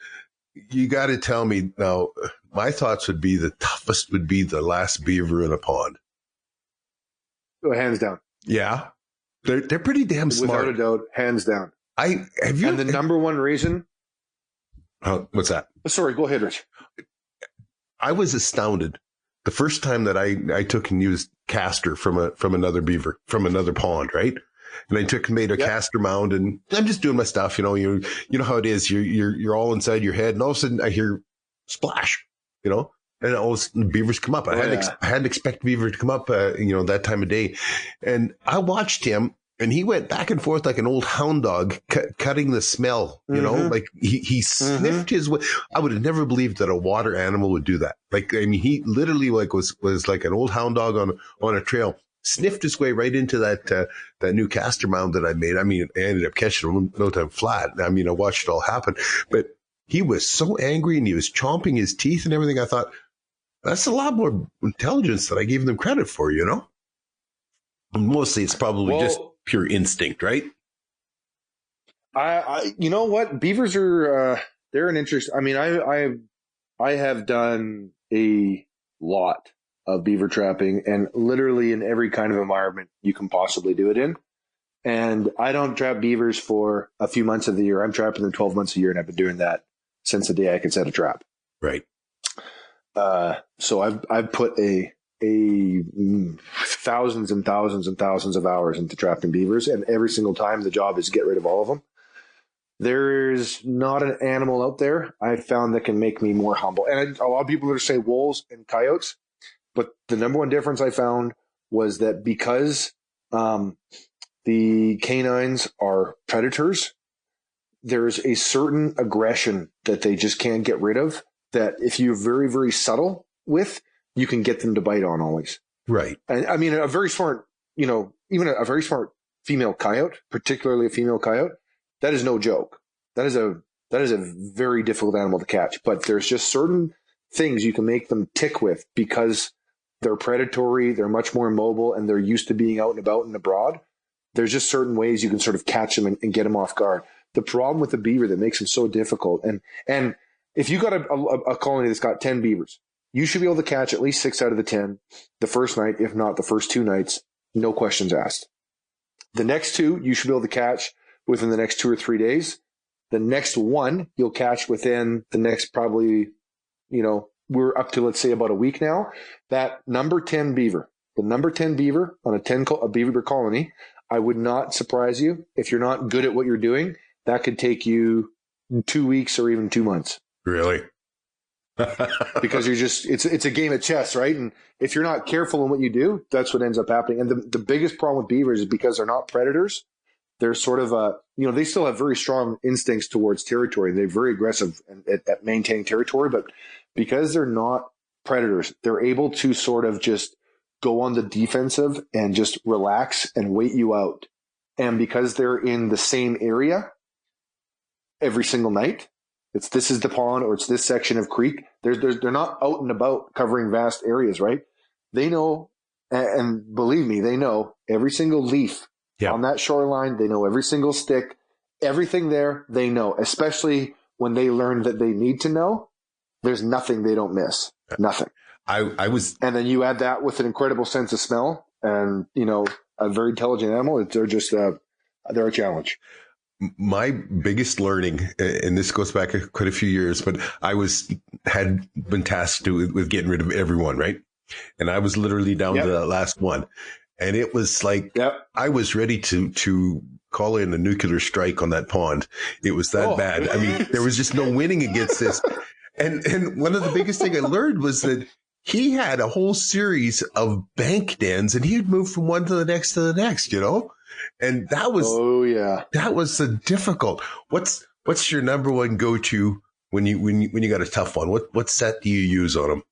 you got to tell me now. My thoughts would be the toughest would be the last beaver in a pond. hands down. Yeah. They're pretty damn smart. Without a doubt, hands down. And the number one reason. What's that? Sorry, go ahead, Rich. I was astounded the first time that I took and used castor from another beaver, from another pond, right? And I made a castor mound, and I'm just doing my stuff. You know how it is. You're all inside your head, and all of a sudden I hear splash, and all of a sudden beavers come up. I hadn't expected beaver to come up, that time of day. And I watched him, and he went back and forth like an old hound dog, cutting the smell, like he sniffed his way. I would have never believed that a water animal would do that. Like, I mean, he literally was like an old hound dog on a trail, sniffed his way right into that new castor mound that I made. I mean, I ended up catching him no time flat. I mean, I watched it all happen, but he was so angry and he was chomping his teeth and everything. I thought, that's a lot more intelligence than I gave them credit for, And mostly it's probably just pure instinct, right? You know what? Beavers are, they're an interest. I mean, I have done a lot of beaver trapping, and literally in every kind of environment you can possibly do it in. And I don't trap beavers for a few months of the year. I'm trapping them 12 months a year, and I've been doing that since the day I could set a trap. Right. So I've put thousands and thousands and thousands of hours into trapping beavers, and every single time the job is get rid of all of them. There's not an animal out there I've found that can make me more humble. And a lot of people are say wolves and coyotes, but the number one difference I found was that because the canines are predators, there's a certain aggression that they just can't get rid of, that if you're very, very subtle with, you can get them to bite on always. Right. And I mean, a very smart, even a very smart female coyote, particularly a female coyote, that is no joke. That is a very difficult animal to catch. But there's just certain things you can make them tick with because they're predatory, they're much more mobile, and they're used to being out and about and abroad. There's just certain ways you can sort of catch them and get them off guard. The problem with the beaver that makes them so difficult, and if you got a colony that's got 10 beavers, you should be able to catch at least 6 out of the 10 the first night, if not the first 2 nights, no questions asked. The next 2, you should be able to catch within the next 2 or 3 days. The next 1, you'll catch within the next probably, we're up to, let's say, about a week now. That number 10 beaver, the number 10 beaver on a beaver colony, I would not surprise you if you're not good at what you're doing. That could take you 2 weeks or even 2 months. Really? Because it's a game of chess, right? And if you're not careful in what you do, that's what ends up happening. And the biggest problem with beavers is because they're not predators. They're sort of they still have very strong instincts towards territory. They're very aggressive at maintaining territory, but because they're not predators, they're able to sort of just go on the defensive and just relax and wait you out. And because they're in the same area every single night, this is the pond or it's this section of creek. They're not out and about covering vast areas, right? They know, and believe me, they know every single leaf on that shoreline. They know every single stick, everything there. They know, especially when they learn that they need to know. There's nothing they don't miss. Nothing. And then you add that with an incredible sense of smell, and a very intelligent animal. They're just they're a challenge. My biggest learning, and this goes back quite a few years, but I had been tasked with getting rid of everyone, right? And I was literally down to the last one. And it was like, I was ready to call in a nuclear strike on that pond. It was that bad. I mean, there was just no winning against this. And one of the biggest thing I learned was that he had a whole series of bank dens, and he'd move from one to the next, And that was that was difficult. What's your number one go-to when you got a tough one? What set do you use on them?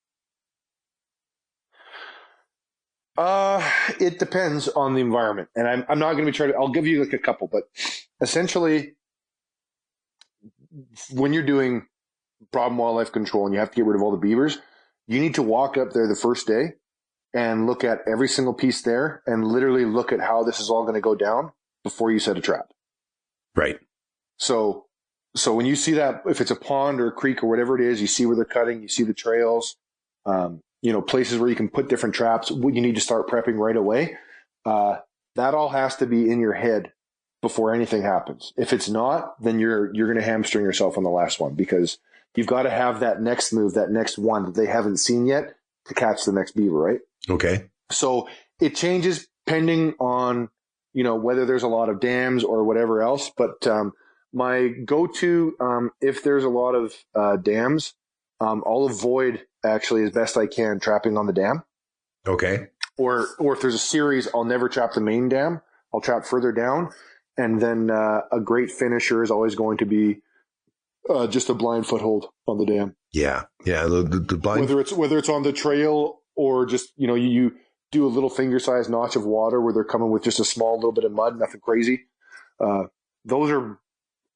It depends on the environment, and I'm not going to be trying to. I'll give you like a couple, but essentially, when you're doing problem wildlife control and you have to get rid of all the beavers, you need to walk up there the first day and look at every single piece there and literally look at how this is all going to go down before you set a trap. Right. So when you see that, if it's a pond or a creek or whatever it is, you see where they're cutting, you see the trails, places where you can put different traps, you need to start prepping right away. That all has to be in your head before anything happens. If it's not, then you're going to hamstring yourself on the last one, because you've got to have that next move, that next one that they haven't seen yet to catch the next beaver, right? Okay. So it changes depending on, whether there's a lot of dams or whatever else. But my go-to, if there's a lot of dams, I'll avoid, actually, as best I can, trapping on the dam. Okay. Or if there's a series, I'll never trap the main dam. I'll trap further down. And then a great finisher is always going to be just a blind foothold on the dam. Yeah. Yeah. The blind. Whether it's on the trail or just, you do a little finger-sized notch of water where they're coming with just a small little bit of mud, nothing crazy. Those are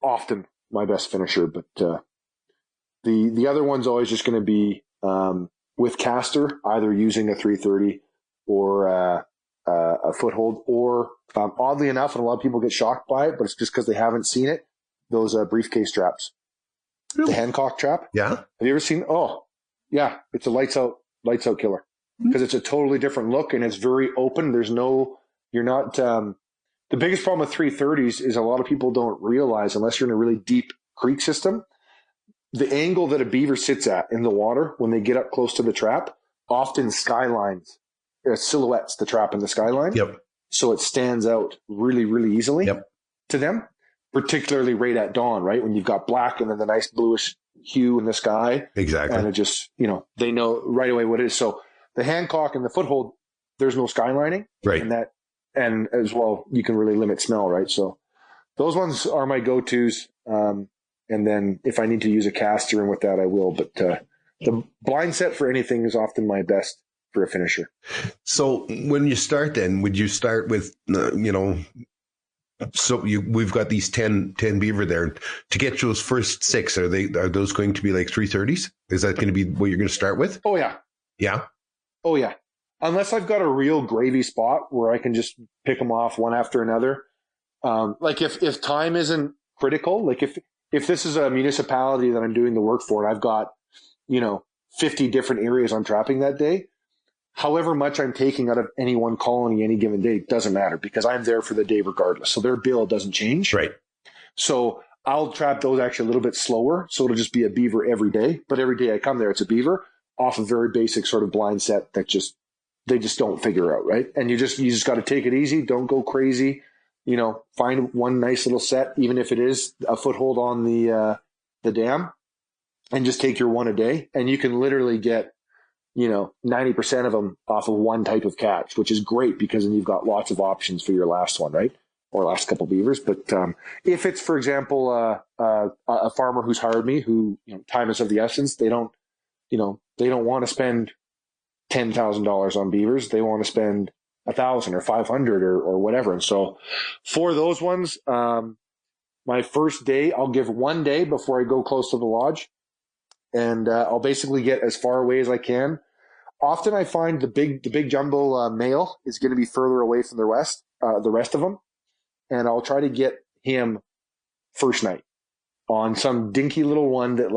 often my best finisher. But the other one's always just going to be with caster, either using a 330 or a foothold, or oddly enough, and a lot of people get shocked by it, but it's just because they haven't seen it, those briefcase traps. Really? The Hancock trap. Yeah. Have you ever seen? Oh, yeah. It's a lights out killer, because it's a totally different look and it's very open. You're not, the biggest problem with 330s is a lot of people don't realize, unless you're in a really deep creek system, the angle that a beaver sits at in the water when they get up close to the trap often skylines, silhouettes the trap in the skyline. Yep. So it stands out really, really easily to them, particularly right at dawn, right? When you've got black and then the nice bluish hue in the sky. Exactly. And it just, they know right away what it is. So the Hancock and the foothold, there's no skylining. Right. And as well, you can really limit smell, right? So those ones are my go-tos. And then if I need to use a caster and with that, I will. But the blind set for anything is often my best for a finisher. So when you start, then would you start with, so we've got these 10 beaver there to get those first 6. Are those going to be like 330s? Is that going to be what you're going to start with? Oh yeah. Yeah. Oh yeah. Unless I've got a real gravy spot where I can just pick them off one after another. Like if time isn't critical, like if this is a municipality that I'm doing the work for and I've got, 50 different areas I'm trapping that day, however much I'm taking out of any one colony any given day doesn't matter, because I'm there for the day regardless. So their bill doesn't change. Right. So I'll trap those actually a little bit slower. So it'll just be a beaver every day. But every day I come there, it's a beaver off a very basic sort of blind set that they just don't figure out. Right. And you just got to take it easy. Don't go crazy. Find one nice little set, even if it is a foothold on the dam, and just take your one a day. And you can literally get, 90% of them off of one type of catch, which is great, because then you've got lots of options for your last one, right? Or last couple beavers. But if it's, for example, a farmer who's hired me, who, time is of the essence, they don't want to spend $10,000 on beavers. They want to spend 1,000 or 500 or whatever. And so for those ones, my first day, I'll give one day before I go close to the lodge, and I'll basically get as far away as I can. Often I find the big jumbo male is going to be further away from the rest of them, and I'll try to get him first night on some dinky little one that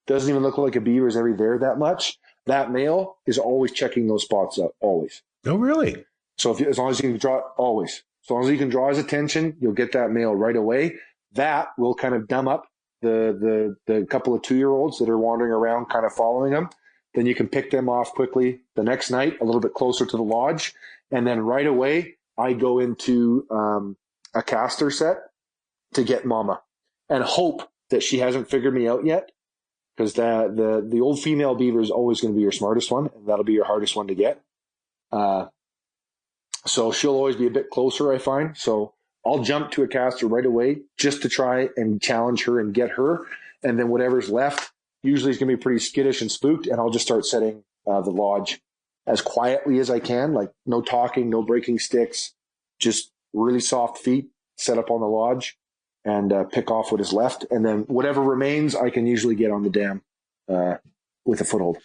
doesn't even look like a beaver's ever there that much. That male is always checking those spots out, always. Oh, really? So as long as you can draw his attention, you'll get that male right away. That will kind of dumb up the couple of 2-year-olds that are wandering around kind of following him. Then you can pick them off quickly the next night, a little bit closer to the lodge. And then right away, I go into a caster set to get mama and hope that she hasn't figured me out yet, because the old female beaver is always going to be your smartest one, and that'll be your hardest one to get. So she'll always be a bit closer, I find. So I'll jump to a caster right away just to try and challenge her and get her. And then whatever's left usually is going to be pretty skittish and spooked. And I'll just start setting the lodge as quietly as I can, like no talking, no breaking sticks, just really soft feet set up on the lodge, and pick off what is left. And then whatever remains, I can usually get on the dam with a foothold.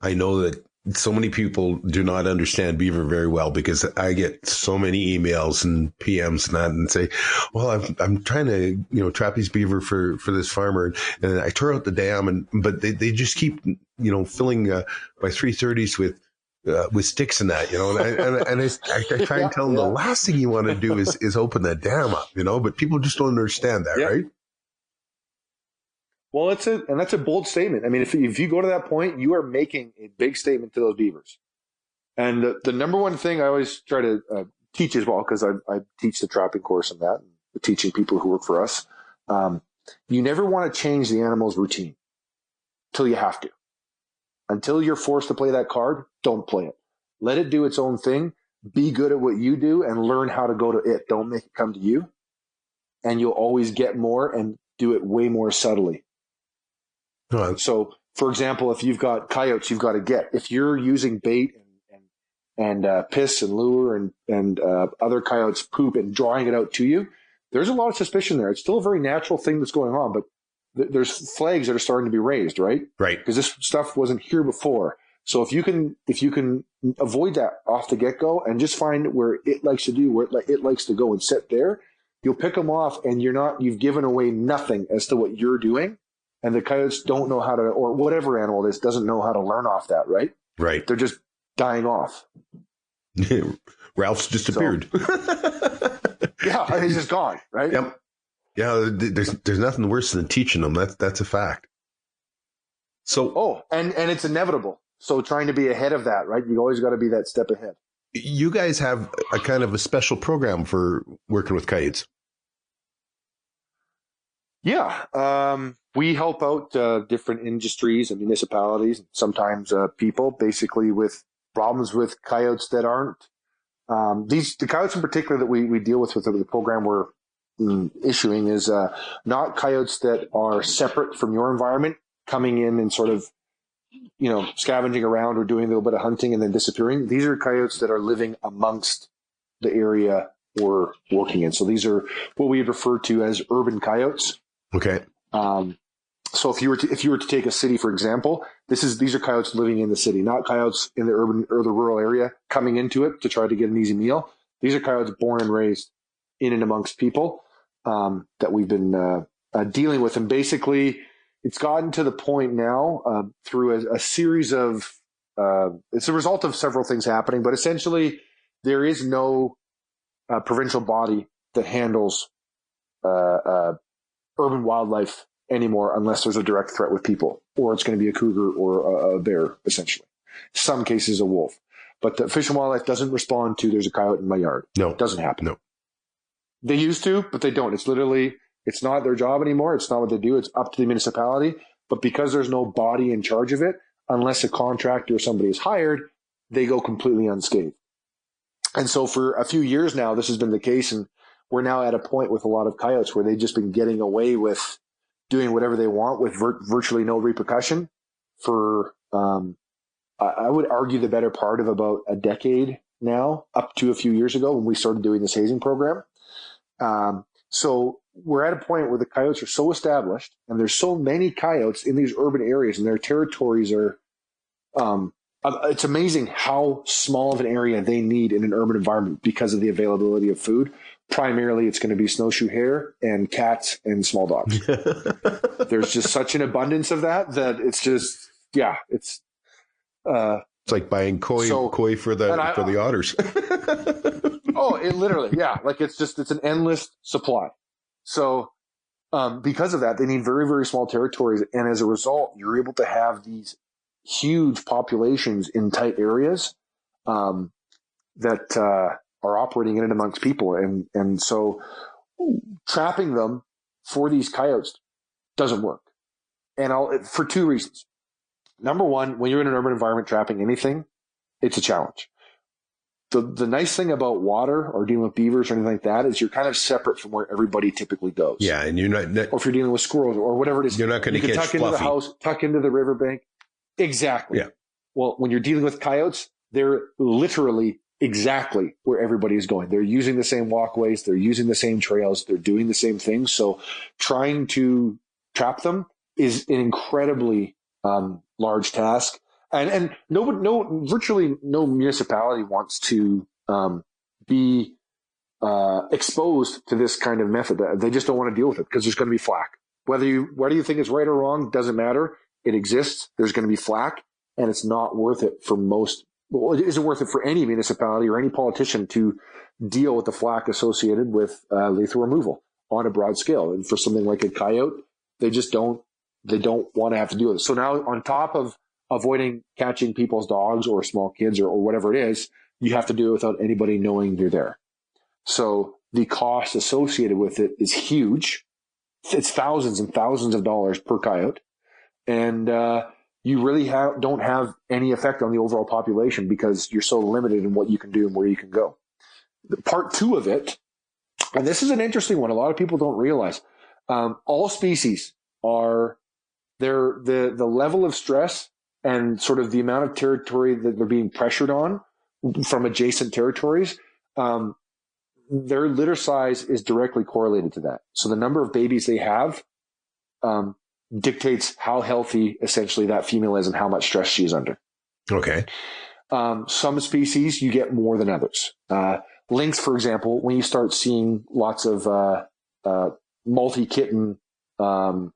I know that so many people do not understand beaver very well, because I get so many emails and PMs and that, and say, well, I'm trying to, trap these beaver for this farmer, and I tore out the dam, but they just keep, filling my 330s with sticks and that, and I try and tell them the last thing you want to do is open that dam up, but people just don't understand that, right? Well, that's a bold statement. I mean, if you go to that point, you are making a big statement to those beavers. And the number one thing I always try to teach as well, because I teach the trapping course and that, and teaching people who work for us, you never want to change the animal's routine till you have to. Until you're forced to play that card, don't play it. Let it do its own thing. Be good at what you do and learn how to go to it. Don't make it come to you. And you'll always get more and do it way more subtly. So, for example, if you've got coyotes, you've got to get. If you're using bait and piss and lure and other coyotes' poop and drawing it out to you, there's a lot of suspicion there. It's still a very natural thing that's going on, but there's flags that are starting to be raised, right? Right. Because this stuff wasn't here before. So if you can avoid that off the get-go and just find where it likes to do, where it likes to go and sit there, you'll pick them off, and you've given away nothing as to what you're doing. And the coyotes don't know how to, or whatever animal it is, doesn't know how to learn off that, right? Right. They're just dying off. Ralph's disappeared. Yeah, he's just gone, right? Yep. Yeah, there's nothing worse than teaching them. That's a fact. So, and it's inevitable. So trying to be ahead of that, right? You always got to be that step ahead. You guys have a kind of a special program for working with coyotes. Yeah, we help out different industries and municipalities, and sometimes people, basically with problems with coyotes that aren't the coyotes in particular that we deal with the program we're issuing is not coyotes that are separate from your environment, coming in and sort of scavenging around or doing a little bit of hunting and then disappearing. These are coyotes that are living amongst the area we're working in. So these are what we refer to as urban coyotes. Okay. So if you were to take a city, for example, these are coyotes living in the city, not coyotes in the urban or the rural area coming into it to try to get an easy meal. These are coyotes born and raised in and amongst people that we've been dealing with. And basically, it's gotten to the point now through a series of it's a result of several things happening, but essentially there is no provincial body that handles urban wildlife anymore unless there's a direct threat with people, or it's going to be a cougar or a bear, essentially. Some cases a wolf. But the Fish and Wildlife doesn't respond to there's a coyote in my yard. No. It doesn't happen. No. They used to, but they don't. It's not their job anymore. It's not what they do. It's up to the municipality. But because there's no body in charge of it, unless a contractor or somebody is hired, they go completely unscathed. And so for a few years now, this has been the case. And we're now at a point with a lot of coyotes where they've just been getting away with doing whatever they want with virtually no repercussion for, I would argue, the better part of about a decade now, up to a few years ago when we started doing this hazing program. So we're at a point where the coyotes are so established and there's so many coyotes in these urban areas and their territories are, it's amazing how small of an area they need in an urban environment because of the availability of food. Primarily, it's going to be snowshoe hare and cats and small dogs. There's just such an abundance of that it's just, it's like buying koi for the otters. It literally, like it's an endless supply. So, because of that, they need very, very small territories. And as a result, you're able to have these huge populations in tight areas, that, are operating in and amongst people. And so trapping them for these coyotes doesn't work. And for two reasons. Number one, when you're in an urban environment trapping anything, it's a challenge. The nice thing about water or dealing with beavers or anything like that is you're kind of separate from where everybody typically goes. Yeah, and you're not or if you're dealing with squirrels or whatever it is, you're not going to catch tuck into the house, tuck into the riverbank. Exactly. Yeah. Well, when you're dealing with coyotes, they're literally exactly where everybody is going. They're using the same walkways. They're using the same trails. They're doing the same things. So trying to trap them is an incredibly large task. And virtually no municipality wants to be exposed to this kind of method. They just don't want to deal with it because there's going to be flack. Whether you think it's right or wrong, doesn't matter. It exists. There's going to be flack, and it's not worth it for most well, it isn't worth it for any municipality or any politician to deal with the flack associated with lethal removal on a broad scale. And for something like a coyote, they don't want to have to deal with it. So now, on top of avoiding catching people's dogs or small kids or whatever it is, you have to do it without anybody knowing you're there. So the cost associated with it is huge. It's thousands and thousands of dollars per coyote. And you really don't have any effect on the overall population because you're so limited in what you can do and where you can go. Part two of it, and this is an interesting one, a lot of people don't realize, all species are the level of stress and sort of the amount of territory that they're being pressured on from adjacent territories, their litter size is directly correlated to that. So the number of babies they have dictates how healthy essentially that female is and how much stress she's under. Okay. Some species you get more than others. Lynx, for example, when you start seeing lots of multi-kitten, I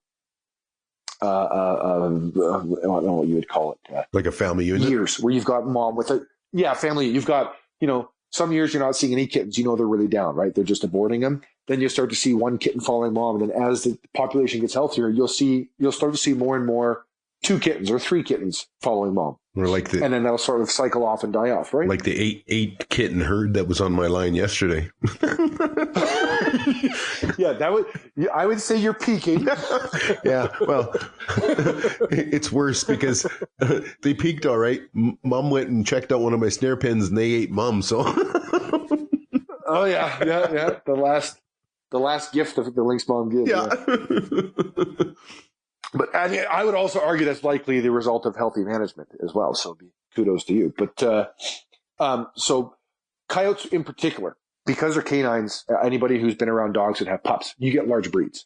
don't know what you would call it. Like a family unit? Years where you've got mom with it. Yeah, family. You've got, some years you're not seeing any kittens. They're really down, right? They're just aborting them. Then you'll start to see one kitten following mom. And then as the population gets healthier, you'll start to see more and more 2 kittens or 3 kittens following mom. Or like and then that'll sort of cycle off and die off, right? Like the eight kitten herd that was on my line yesterday. Yeah, I would say you're peaking. Yeah, well, it's worse because they peaked all right. Mom went and checked out one of my snare pins and they ate mom. So, oh yeah. The last gift that the lynx mom gives. Yeah. But I would also argue that's likely the result of healthy management as well. So kudos to you. But so coyotes in particular, because they're canines, anybody who's been around dogs that have pups, you get large breeds.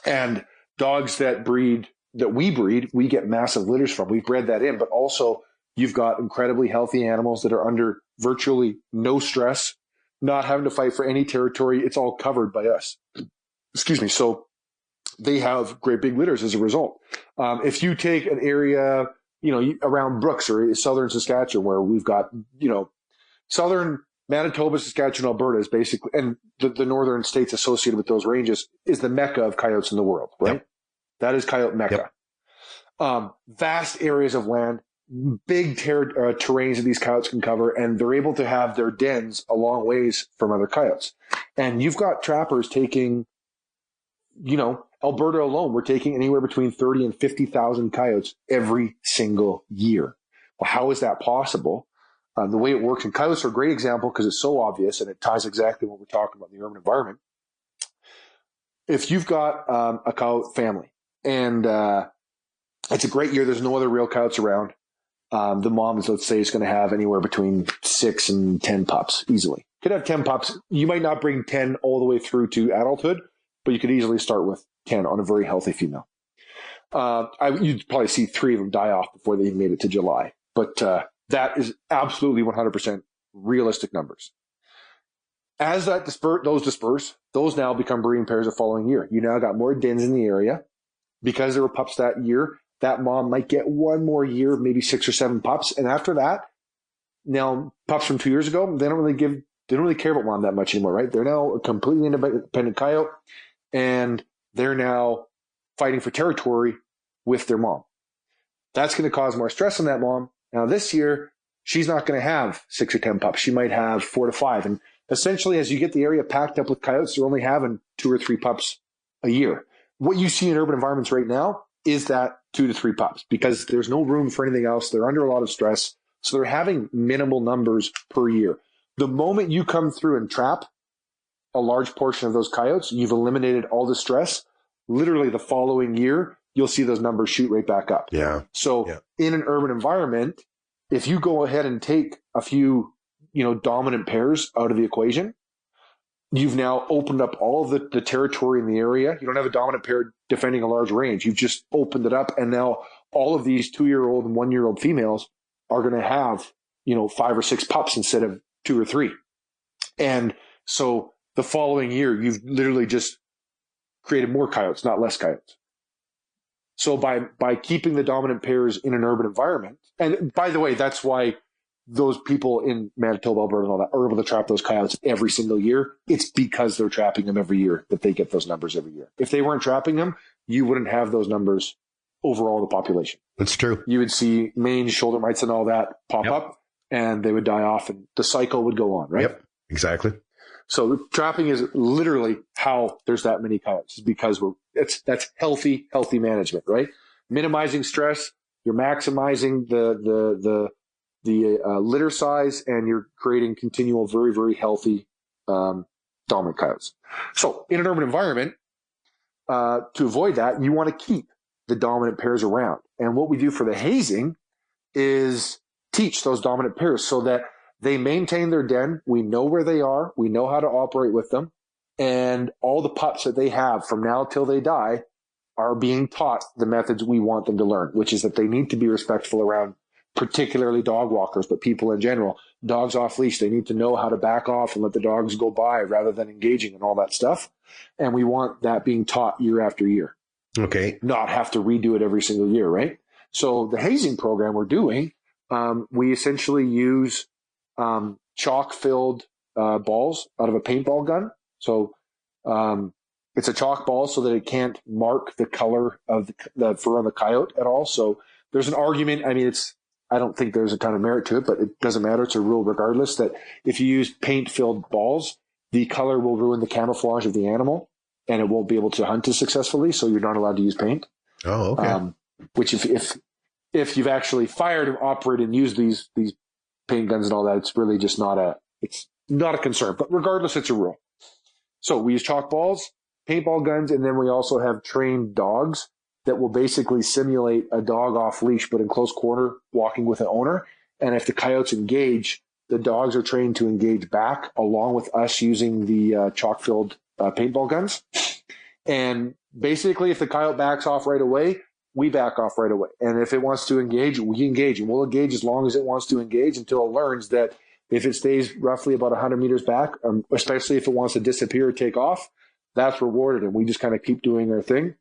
And dogs that we breed, we get massive litters from. We've bred that in. But also you've got incredibly healthy animals that are under virtually no stress, not having to fight for any territory. It's all covered by us. Excuse me. So they have great big litters as a result. If you take an area, around Brooks or southern Saskatchewan, where we've got, southern Manitoba, Saskatchewan, Alberta is basically, and the northern states associated with those ranges is the mecca of coyotes in the world, right? Yep. That is coyote mecca. Yep. Vast areas of land, big terrains that these coyotes can cover, and they're able to have their dens a long ways from other coyotes. And you've got trappers taking, Alberta alone, we're taking anywhere between 30 and 50,000 coyotes every single year. Well, how is that possible? The way it works, and coyotes are a great example because it's so obvious and it ties exactly what we're talking about in the urban environment. If you've got a coyote family and it's a great year, there's no other real coyotes around. The mom is, let's say, is going to have anywhere between 6 and 10 pups easily. Could have 10 pups. You might not bring 10 all the way through to adulthood, but you could easily start with 10 on a very healthy female. You'd probably see 3 of them die off before they even made it to July. But that is absolutely 100% realistic numbers. As those disperse, those now become breeding pairs the following year. You now got more dens in the area. Because there were pups that year, that mom might get one more year of maybe 6 or 7 pups. And after that, now pups from 2 years ago, they don't really care about mom that much anymore, right? They're now a completely independent coyote, and they're now fighting for territory with their mom. That's going to cause more stress on that mom. Now this year, she's not going to have 6 or 10 pups. She might have 4 to 5. And essentially, as you get the area packed up with coyotes, they're only having 2 or 3 pups a year. What you see in urban environments right now is that 2 to 3 pups because there's no room for anything else. They're under a lot of stress. So they're having minimal numbers per year. The moment you come through and trap a large portion of those coyotes, you've eliminated all the stress. Literally the following year, you'll see those numbers shoot right back up. Yeah. So in an urban environment, if you go ahead and take a few, dominant pairs out of the equation, you've now opened up all of the territory in the area. You don't have a dominant pair defending a large range. You've just opened it up. And now all of these 2-year-old and 1-year-old females are going to have, 5 or 6 pups instead of 2 or 3. And so the following year, you've literally just created more coyotes, not less coyotes. So by keeping the dominant pairs in an urban environment, and by the way, that's why those people in Manitoba, Alberta, and all that are able to trap those coyotes every single year. It's because they're trapping them every year that they get those numbers every year. If they weren't trapping them, you wouldn't have those numbers overall in the population. That's true. You would see mange, shoulder mites, and all that pop up, and they would die off, and the cycle would go on, right? Yep, exactly. So trapping is literally how there's that many coyotes, because that's healthy management, right? Minimizing stress, you're maximizing the litter size, and you're creating continual, very, very healthy dominant coyotes. So in an urban environment, to avoid that, you want to keep the dominant pairs around. And what we do for the hazing is teach those dominant pairs so that they maintain their den. We know where they are. We know how to operate with them. And all the pups that they have from now till they die are being taught the methods we want them to learn, which is that they need to be respectful around particularly dog walkers, but people in general. Dogs off leash, they need to know how to back off and let the dogs go by rather than engaging and all that stuff. And we want that being taught year after year. Okay. Not have to redo it every single year, right? So the hazing program we're doing, we essentially use chalk-filled balls out of a paintball gun. So it's a chalk ball so that it can't mark the color of the fur on the coyote at all. So there's an argument. I mean, I don't think there's a ton of merit to it, but it doesn't matter. It's a rule regardless that if you use paint-filled balls, the color will ruin the camouflage of the animal, and it won't be able to hunt as successfully. So you're not allowed to use paint. Oh, okay. Which if you've actually fired and operated and used these paint guns and all that, it's really just not a concern. But regardless, it's a rule. So we use chalk balls, paintball guns, and then we also have trained dogs that will basically simulate a dog off leash, but in close quarter, walking with an owner. And if the coyotes engage, the dogs are trained to engage back along with us using the chalk-filled paintball guns. And basically, if the coyote backs off right away, we back off right away. And if it wants to engage, we engage. And we'll engage as long as it wants to engage until it learns that if it stays roughly about 100 meters back, especially if it wants to disappear or take off, that's rewarded. And we just kind of keep doing our thing.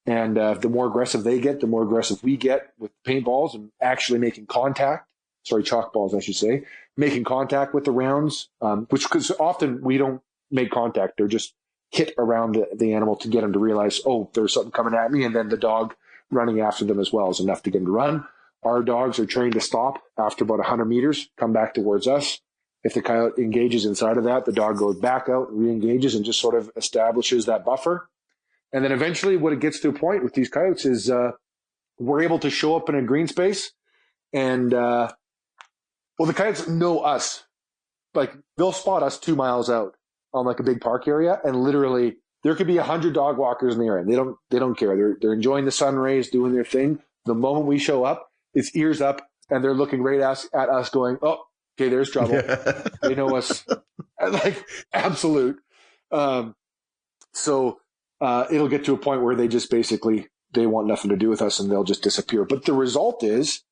And the more aggressive they get, the more aggressive we get with paintballs and actually making contact. Sorry, chalk balls, I should say. Making contact with the rounds, which because often we don't make contact. They're just hit around the animal to get them to realize, oh, there's something coming at me. And then the dog running after them as well is enough to get them to run. Our dogs are trained to stop after about 100 meters, come back towards us. If the coyote engages inside of that, the dog goes back out, re-engages, and just sort of establishes that buffer. And then eventually what it gets to a point with these coyotes is we're able to show up in a green space and, the coyotes know us. Like, they'll spot us 2 miles out on like a big park area, and literally there could be 100 dog walkers in the area. They don't care. They're enjoying the sun rays, doing their thing. The moment we show up, it's ears up, and they're looking right at us going, oh, okay, there's trouble. They know us. Like, absolute. So it'll get to a point where they just basically, they want nothing to do with us and they'll just disappear. But the result is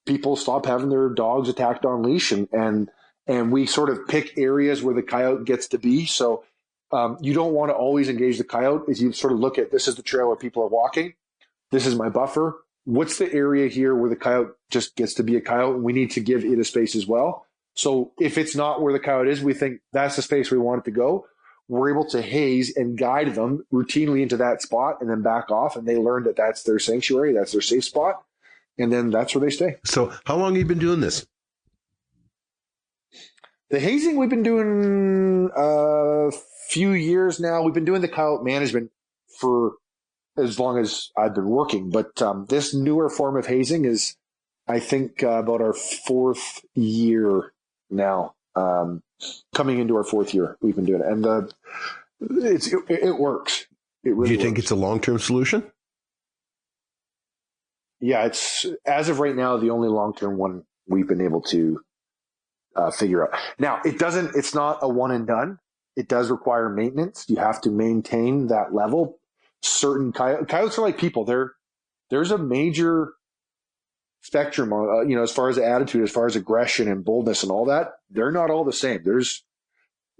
people stop having their dogs attacked on leash, and we sort of pick areas where the coyote gets to be. So you don't want to always engage the coyote. As you sort of look at, this is the trail where people are walking. This is my buffer. What's the area here where the coyote just gets to be a coyote? And we need to give it a space as well. So if it's not where the coyote is, we think that's the space we want it to go. We're able to haze and guide them routinely into that spot and then back off. And they learn that that's their sanctuary. That's their safe spot. And then that's where they stay. So how long have you been doing this? The hazing we've been doing a few years now. We've been doing the coyote management for as long as I've been working. But this newer form of hazing is, I think, about our 4th year now. Coming into our 4th year, we've been doing it. And it works. It really Do you think works. it's a long-term solution? Yeah, it's, as of right now, the only long-term one we've been able to figure out. Now, it's not a one and done. It does require maintenance. You have to maintain that level. Certain coyotes are like people. There's a major spectrum, as far as attitude, as far as aggression and boldness and all that. They're not all the same. There's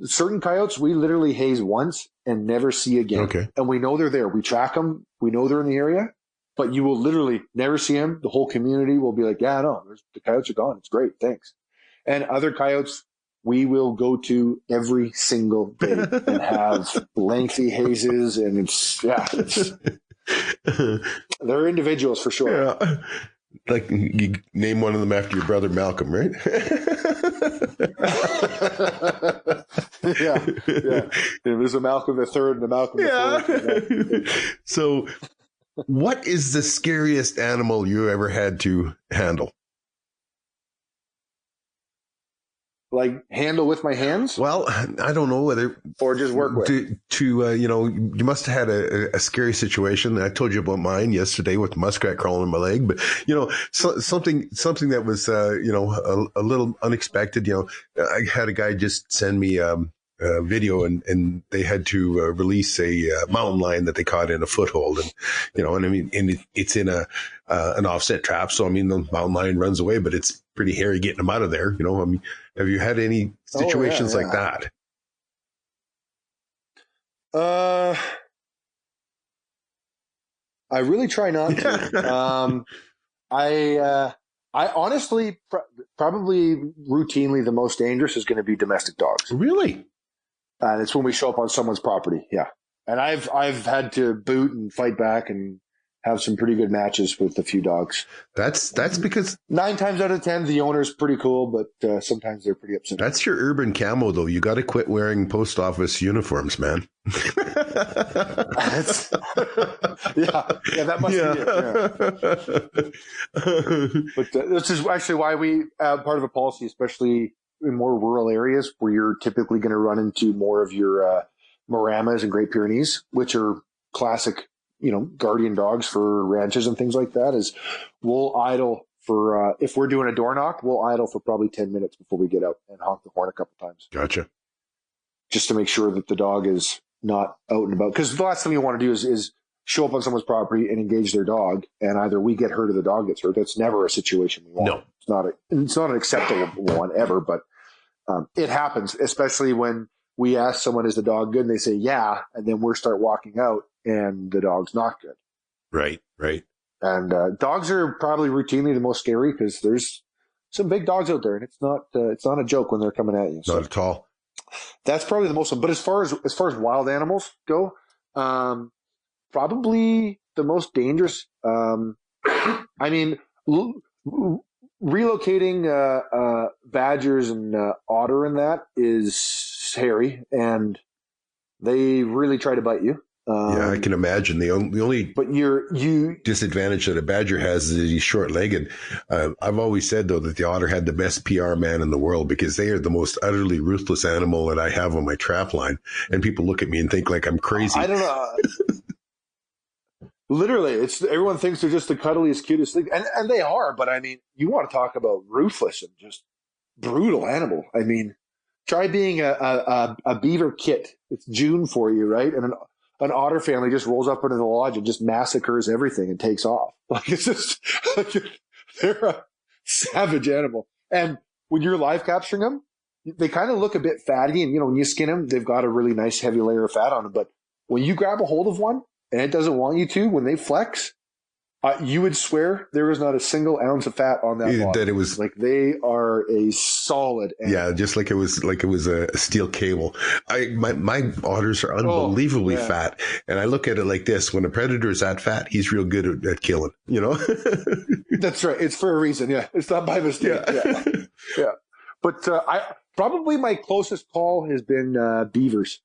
certain coyotes we literally haze once and never see again. Okay. And we know they're there. We track them. We know they're in the area. but you will literally never see them. The whole community will be like, yeah, no, the coyotes are gone. It's great. Thanks. And other coyotes we will go to every single day and have lengthy hazes. And they're individuals for sure. Yeah. Like you name one of them after your brother Malcolm, right? Yeah. There's a Malcolm the Third and a Malcolm the Fourth. So, what is the scariest animal you ever had to handle? Like handle with my hands? Well, I don't know whether or just work with. You must have had a scary situation. I told you about mine yesterday with the muskrat crawling in my leg, but something that was a little unexpected. I had a guy just send me a video, and they had to release a mountain lion that they caught in a foothold, and it's in an offset trap. So the mountain lion runs away, but it's pretty hairy getting him out of there. Have you had any situations like that? I really try not to. I honestly probably routinely the most dangerous is going to be domestic dogs. Really? And it's when we show up on someone's property. Yeah. And I've had to boot and fight back and have some pretty good matches with a few dogs. That's because 9 times out of 10, the owner's pretty cool, but sometimes they're pretty upset. That's your urban camo, though. You got to quit wearing post office uniforms, man. That must be it. Yeah. But this is actually why we part of a policy, especially in more rural areas where you're typically going to run into more of your Maramas and Great Pyrenees, which are classic, guardian dogs for ranches and things like that, is we'll idle for, if we're doing a door knock, we'll idle for probably 10 minutes before we get out and honk the horn a couple times. Gotcha. Just to make sure that the dog is not out and about. Because the last thing you want to do is show up on someone's property and engage their dog, and either we get hurt or the dog gets hurt. That's never a situation we want. No. It's not an acceptable one ever, but it happens, especially when we ask someone, is the dog good? And they say, yeah. And then we start walking out and the dog's not good. Right. And dogs are probably routinely the most scary because there's some big dogs out there, and it's not a joke when they're coming at you. So not at all. That's probably the most one. But as far as wild animals go, probably the most dangerous. Relocating badgers and otter and that is hairy, and they really try to bite you. I can imagine. The only disadvantage that a badger has is he's short-legged. I've always said, though, that the otter had the best PR man in the world because they are the most utterly ruthless animal that I have on my trap line. And people look at me and think like I'm crazy. I don't know. Literally, everyone thinks they're just the cuddliest, cutest thing. And they are, but you want to talk about ruthless and just brutal animal. Try being a beaver kit. It's June for you, right? And an otter family just rolls up into the lodge and just massacres everything and takes off. It's just they're a savage animal. And when you're live capturing them, they kind of look a bit fatty. And when you skin them, they've got a really nice heavy layer of fat on them. But when you grab a hold of one and it doesn't want you to, when they flex, you would swear there was not a single ounce of fat on that body. That it was like they are a solid animal. Yeah, just like it was a steel cable. My otters are unbelievably fat, and I look at it like this: when a predator is that fat, he's real good at killing. That's right. It's for a reason. Yeah, it's not by mistake. Yeah. But probably my closest call has been beavers.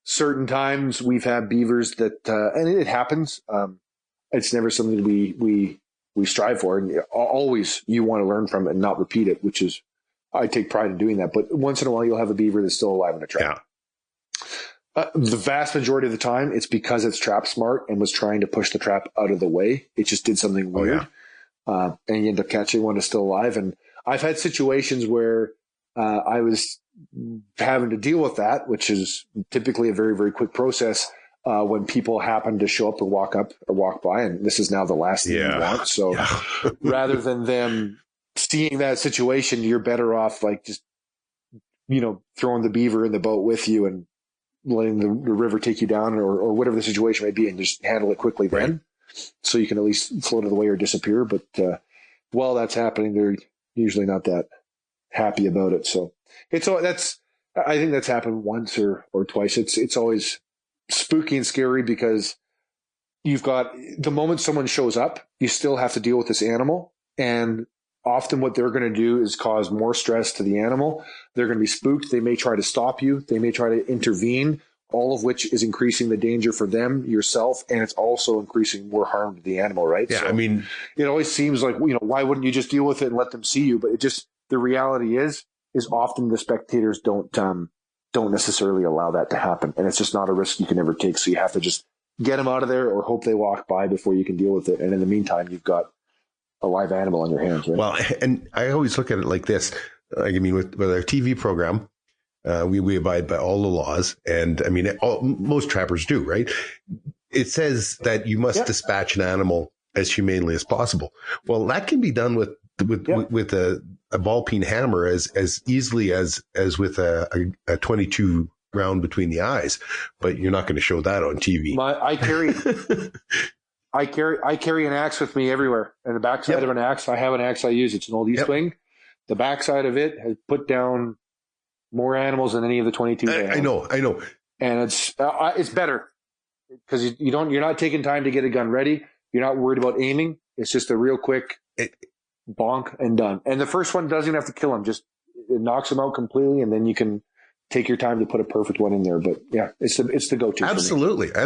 Certain times we've had beavers that, and it happens. It's never something we strive for, and always you want to learn from it and not repeat it, which is, I take pride in doing that. But once in a while, you'll have a beaver that's still alive in a trap. Yeah. The vast majority of the time, it's because it's trap smart and was trying to push the trap out of the way. It just did something weird, and you end up catching one that's still alive. And I've had situations where I was having to deal with that, which is typically a very, very quick process when people happen to show up or walk by, and this is now the last thing you want. So rather than them seeing that situation, you're better off like just, throwing the beaver in the boat with you and letting the river take you down or whatever the situation may be, and just handle it quickly then, so you can at least float it away or disappear. But while that's happening, they're usually not that happy about it. So I think that's happened once or twice. It's always spooky and scary because you've got the moment someone shows up, you still have to deal with this animal, and often what they're going to do is cause more stress to the animal. They're going to be spooked. They may try to stop you. They may try to intervene, all of which is increasing the danger for them, yourself, and it's also increasing more harm to the animal, right? Yeah, so I mean, it always seems like, why wouldn't you just deal with it and let them see you? But the reality is often the spectators don't necessarily allow that to happen. And it's just not a risk you can ever take. So you have to just get them out of there or hope they walk by before you can deal with it. And in the meantime, you've got a live animal on your hands, right? Well, and I always look at it like this. I mean, with our TV program, we abide by all the laws. And I mean, most trappers do, right? It says that you must dispatch an animal as humanely as possible. Well, that can be done with a ball peen hammer as easily as with a 22 round between the eyes, but you're not going to show that on TV. I carry an axe with me everywhere. And the backside of an axe, I have an axe I use. It's an old East Wing. The backside of it has put down more animals than any of the 22. I know. And it's better because you're not taking time to get a gun ready. You're not worried about aiming. It's just a real quick bonk and done. And the first one doesn't even have to kill him. Just it knocks him out completely, and then you can take your time to put a perfect one in there. But yeah, it's the go-to. Absolutely. I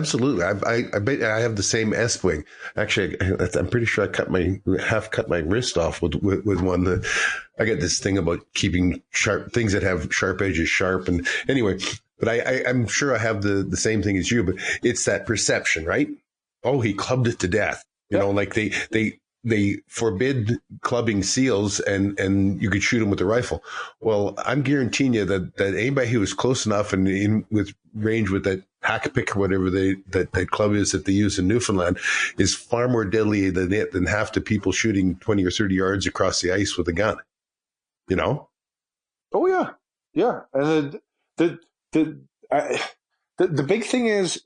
bet I have the same S wing. Actually, I'm pretty sure I half cut my wrist off with one. I got this thing about keeping sharp things that have sharp edges sharp. And anyway, but I'm sure I have the same thing as you, but it's that perception, right? Oh, he clubbed it to death. You know, like they forbid clubbing seals and you could shoot them with a rifle. Well, I'm guaranteeing you that anybody who was close enough and in with range with that hack pick or whatever that club is that they use in Newfoundland is far more deadly than half the people shooting 20 or 30 yards across the ice with a gun. You know? Oh yeah. Yeah. And the big thing is,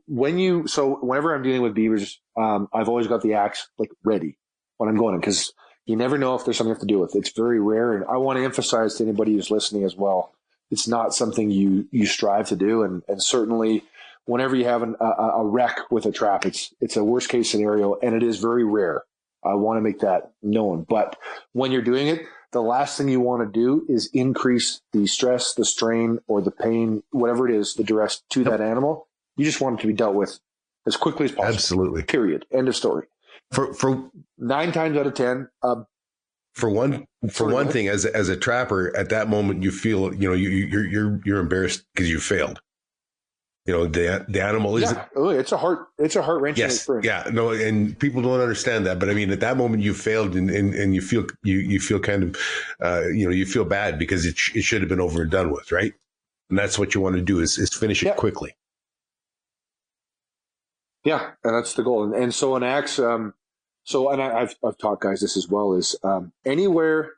whenever I'm dealing with beavers, I've always got the axe like ready when I'm going in, because you never know if there's something you have to deal with. It's very rare, and I want to emphasize to anybody who's listening as well, it's not something you strive to do, and certainly whenever you have a wreck with a trap, it's a worst case scenario, and it is very rare. I want to make that known. But when you're doing it, the last thing you want to do is increase the stress, the strain, or the pain, whatever it is, the duress to that animal. You just want it to be dealt with as quickly as possible. Absolutely. Period. End of story. For 9 times out of 10. For one thing, as a trapper, at that moment you feel, you're embarrassed because you failed. You know, the animal is. Yeah. Oh, it's a heart wrenching experience. Yeah. No, and people don't understand that. But I mean, at that moment you failed, and you feel kind of, you feel bad because it should have been over and done with, right? And that's what you want to do is finish it quickly. Yeah, and that's the goal. And so an axe, and I've taught guys this as well, is anywhere,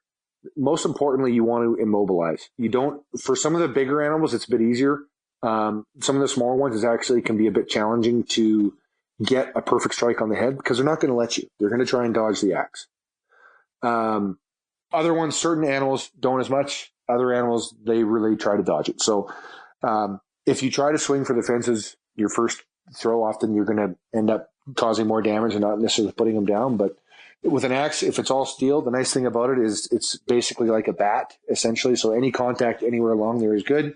most importantly, you want to immobilize. You don't, for some of the bigger animals, it's a bit easier. Some of the smaller ones is actually can be a bit challenging to get a perfect strike on the head because they're not going to let you. They're going to try and dodge the axe. Other ones, certain animals don't as much. Other animals, they really try to dodge it. So if you try to swing for the fences, your first throw, often you're going to end up causing more damage and not necessarily putting them down. But with an axe, if it's all steel, the nice thing about it is it's basically like a bat, essentially. So any contact anywhere along there is good.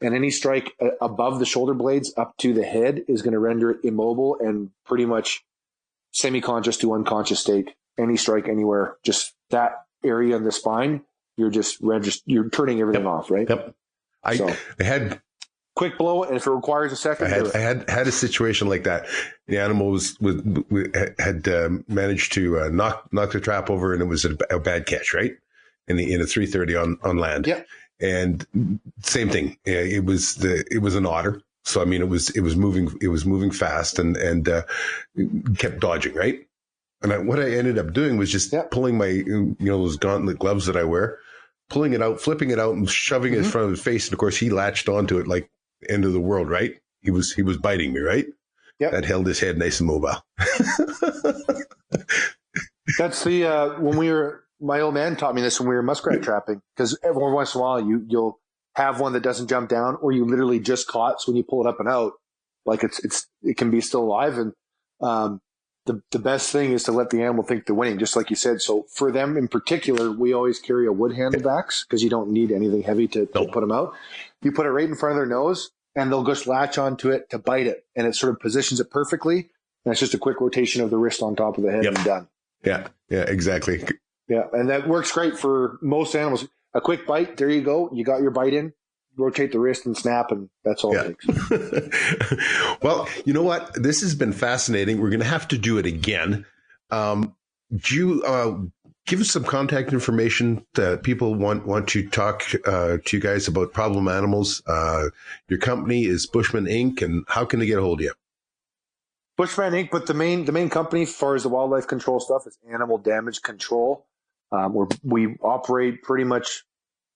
And any strike above the shoulder blades up to the head is going to render it immobile and pretty much semi-conscious to unconscious state. Any strike anywhere, just that area in the spine, you're turning everything off, right? Yep. I had quick blow, and if it requires a second, I had a situation like that. The animal had managed to knock the trap over, and it was a bad catch, right? In a 330 on land. Yeah. And same thing. It was an otter. So I mean, it was moving fast and kept dodging, right? And what I ended up doing was just pulling my those gauntlet gloves that I wear, pulling it out, flipping it out, and shoving it in front of his face. And of course, he latched onto it like end of the world, right? He was biting me, right? Yep. That held his head nice and mobile. That's my old man taught me this when we were muskrat trapping, because every once in a while you'll have one that doesn't jump down, or you literally just caught. So when you pull it up and out, like it can be still alive. And the best thing is to let the animal think they're winning, just like you said. So for them in particular, we always carry a wood handled axe because you don't need anything heavy to put them out. You put it right in front of their nose, and they'll just latch onto it to bite it, and it sort of positions it perfectly. And it's just a quick rotation of the wrist on top of the head and done. Yeah, exactly. Yeah, and that works great for most animals. A quick bite, there you go. You got your bite in. Rotate the wrist and snap, and that's all it takes. Well, you know what? This has been fascinating. We're going to have to do it again. Do you give us some contact information that people want to talk to you guys about problem animals? Your company is Bushman Inc., and how can they get a hold of you? Bushman Inc., but the main company as far as the wildlife control stuff is Animal Damage Control. We operate pretty much.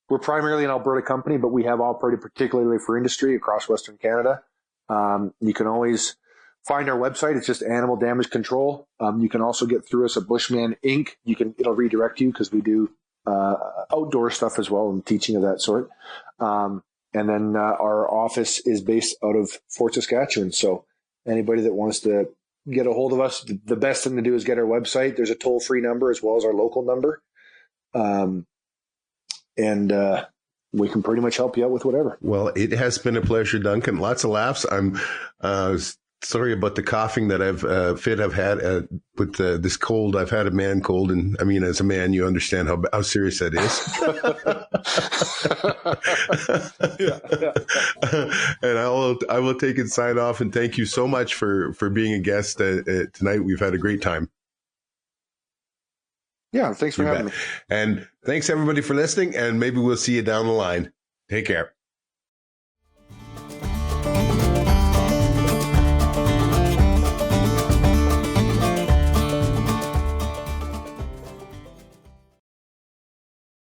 We're primarily an Alberta company, but we have operated particularly for industry across Western Canada. You can always find our website. It's just Animal Damage Control. You can also get through us at Bushman Inc. It'll redirect you because we do outdoor stuff as well and teaching of that sort. And then our office is based out of Fort Saskatchewan. So anybody that wants to get a hold of us, the best thing to do is get our website. There's a toll-free number as well as our local number. And we can pretty much help you out with whatever. Well, it has been a pleasure, Duncan. Lots of laughs. I'm sorry about the coughing that I've had with this cold. I've had a man cold, and I mean, as a man, you understand how serious that is. And I will take and sign off. And thank you so much for being a guest tonight. We've had a great time. Yeah, thanks for having me. And thanks everybody for listening, and maybe we'll see you down the line. Take care.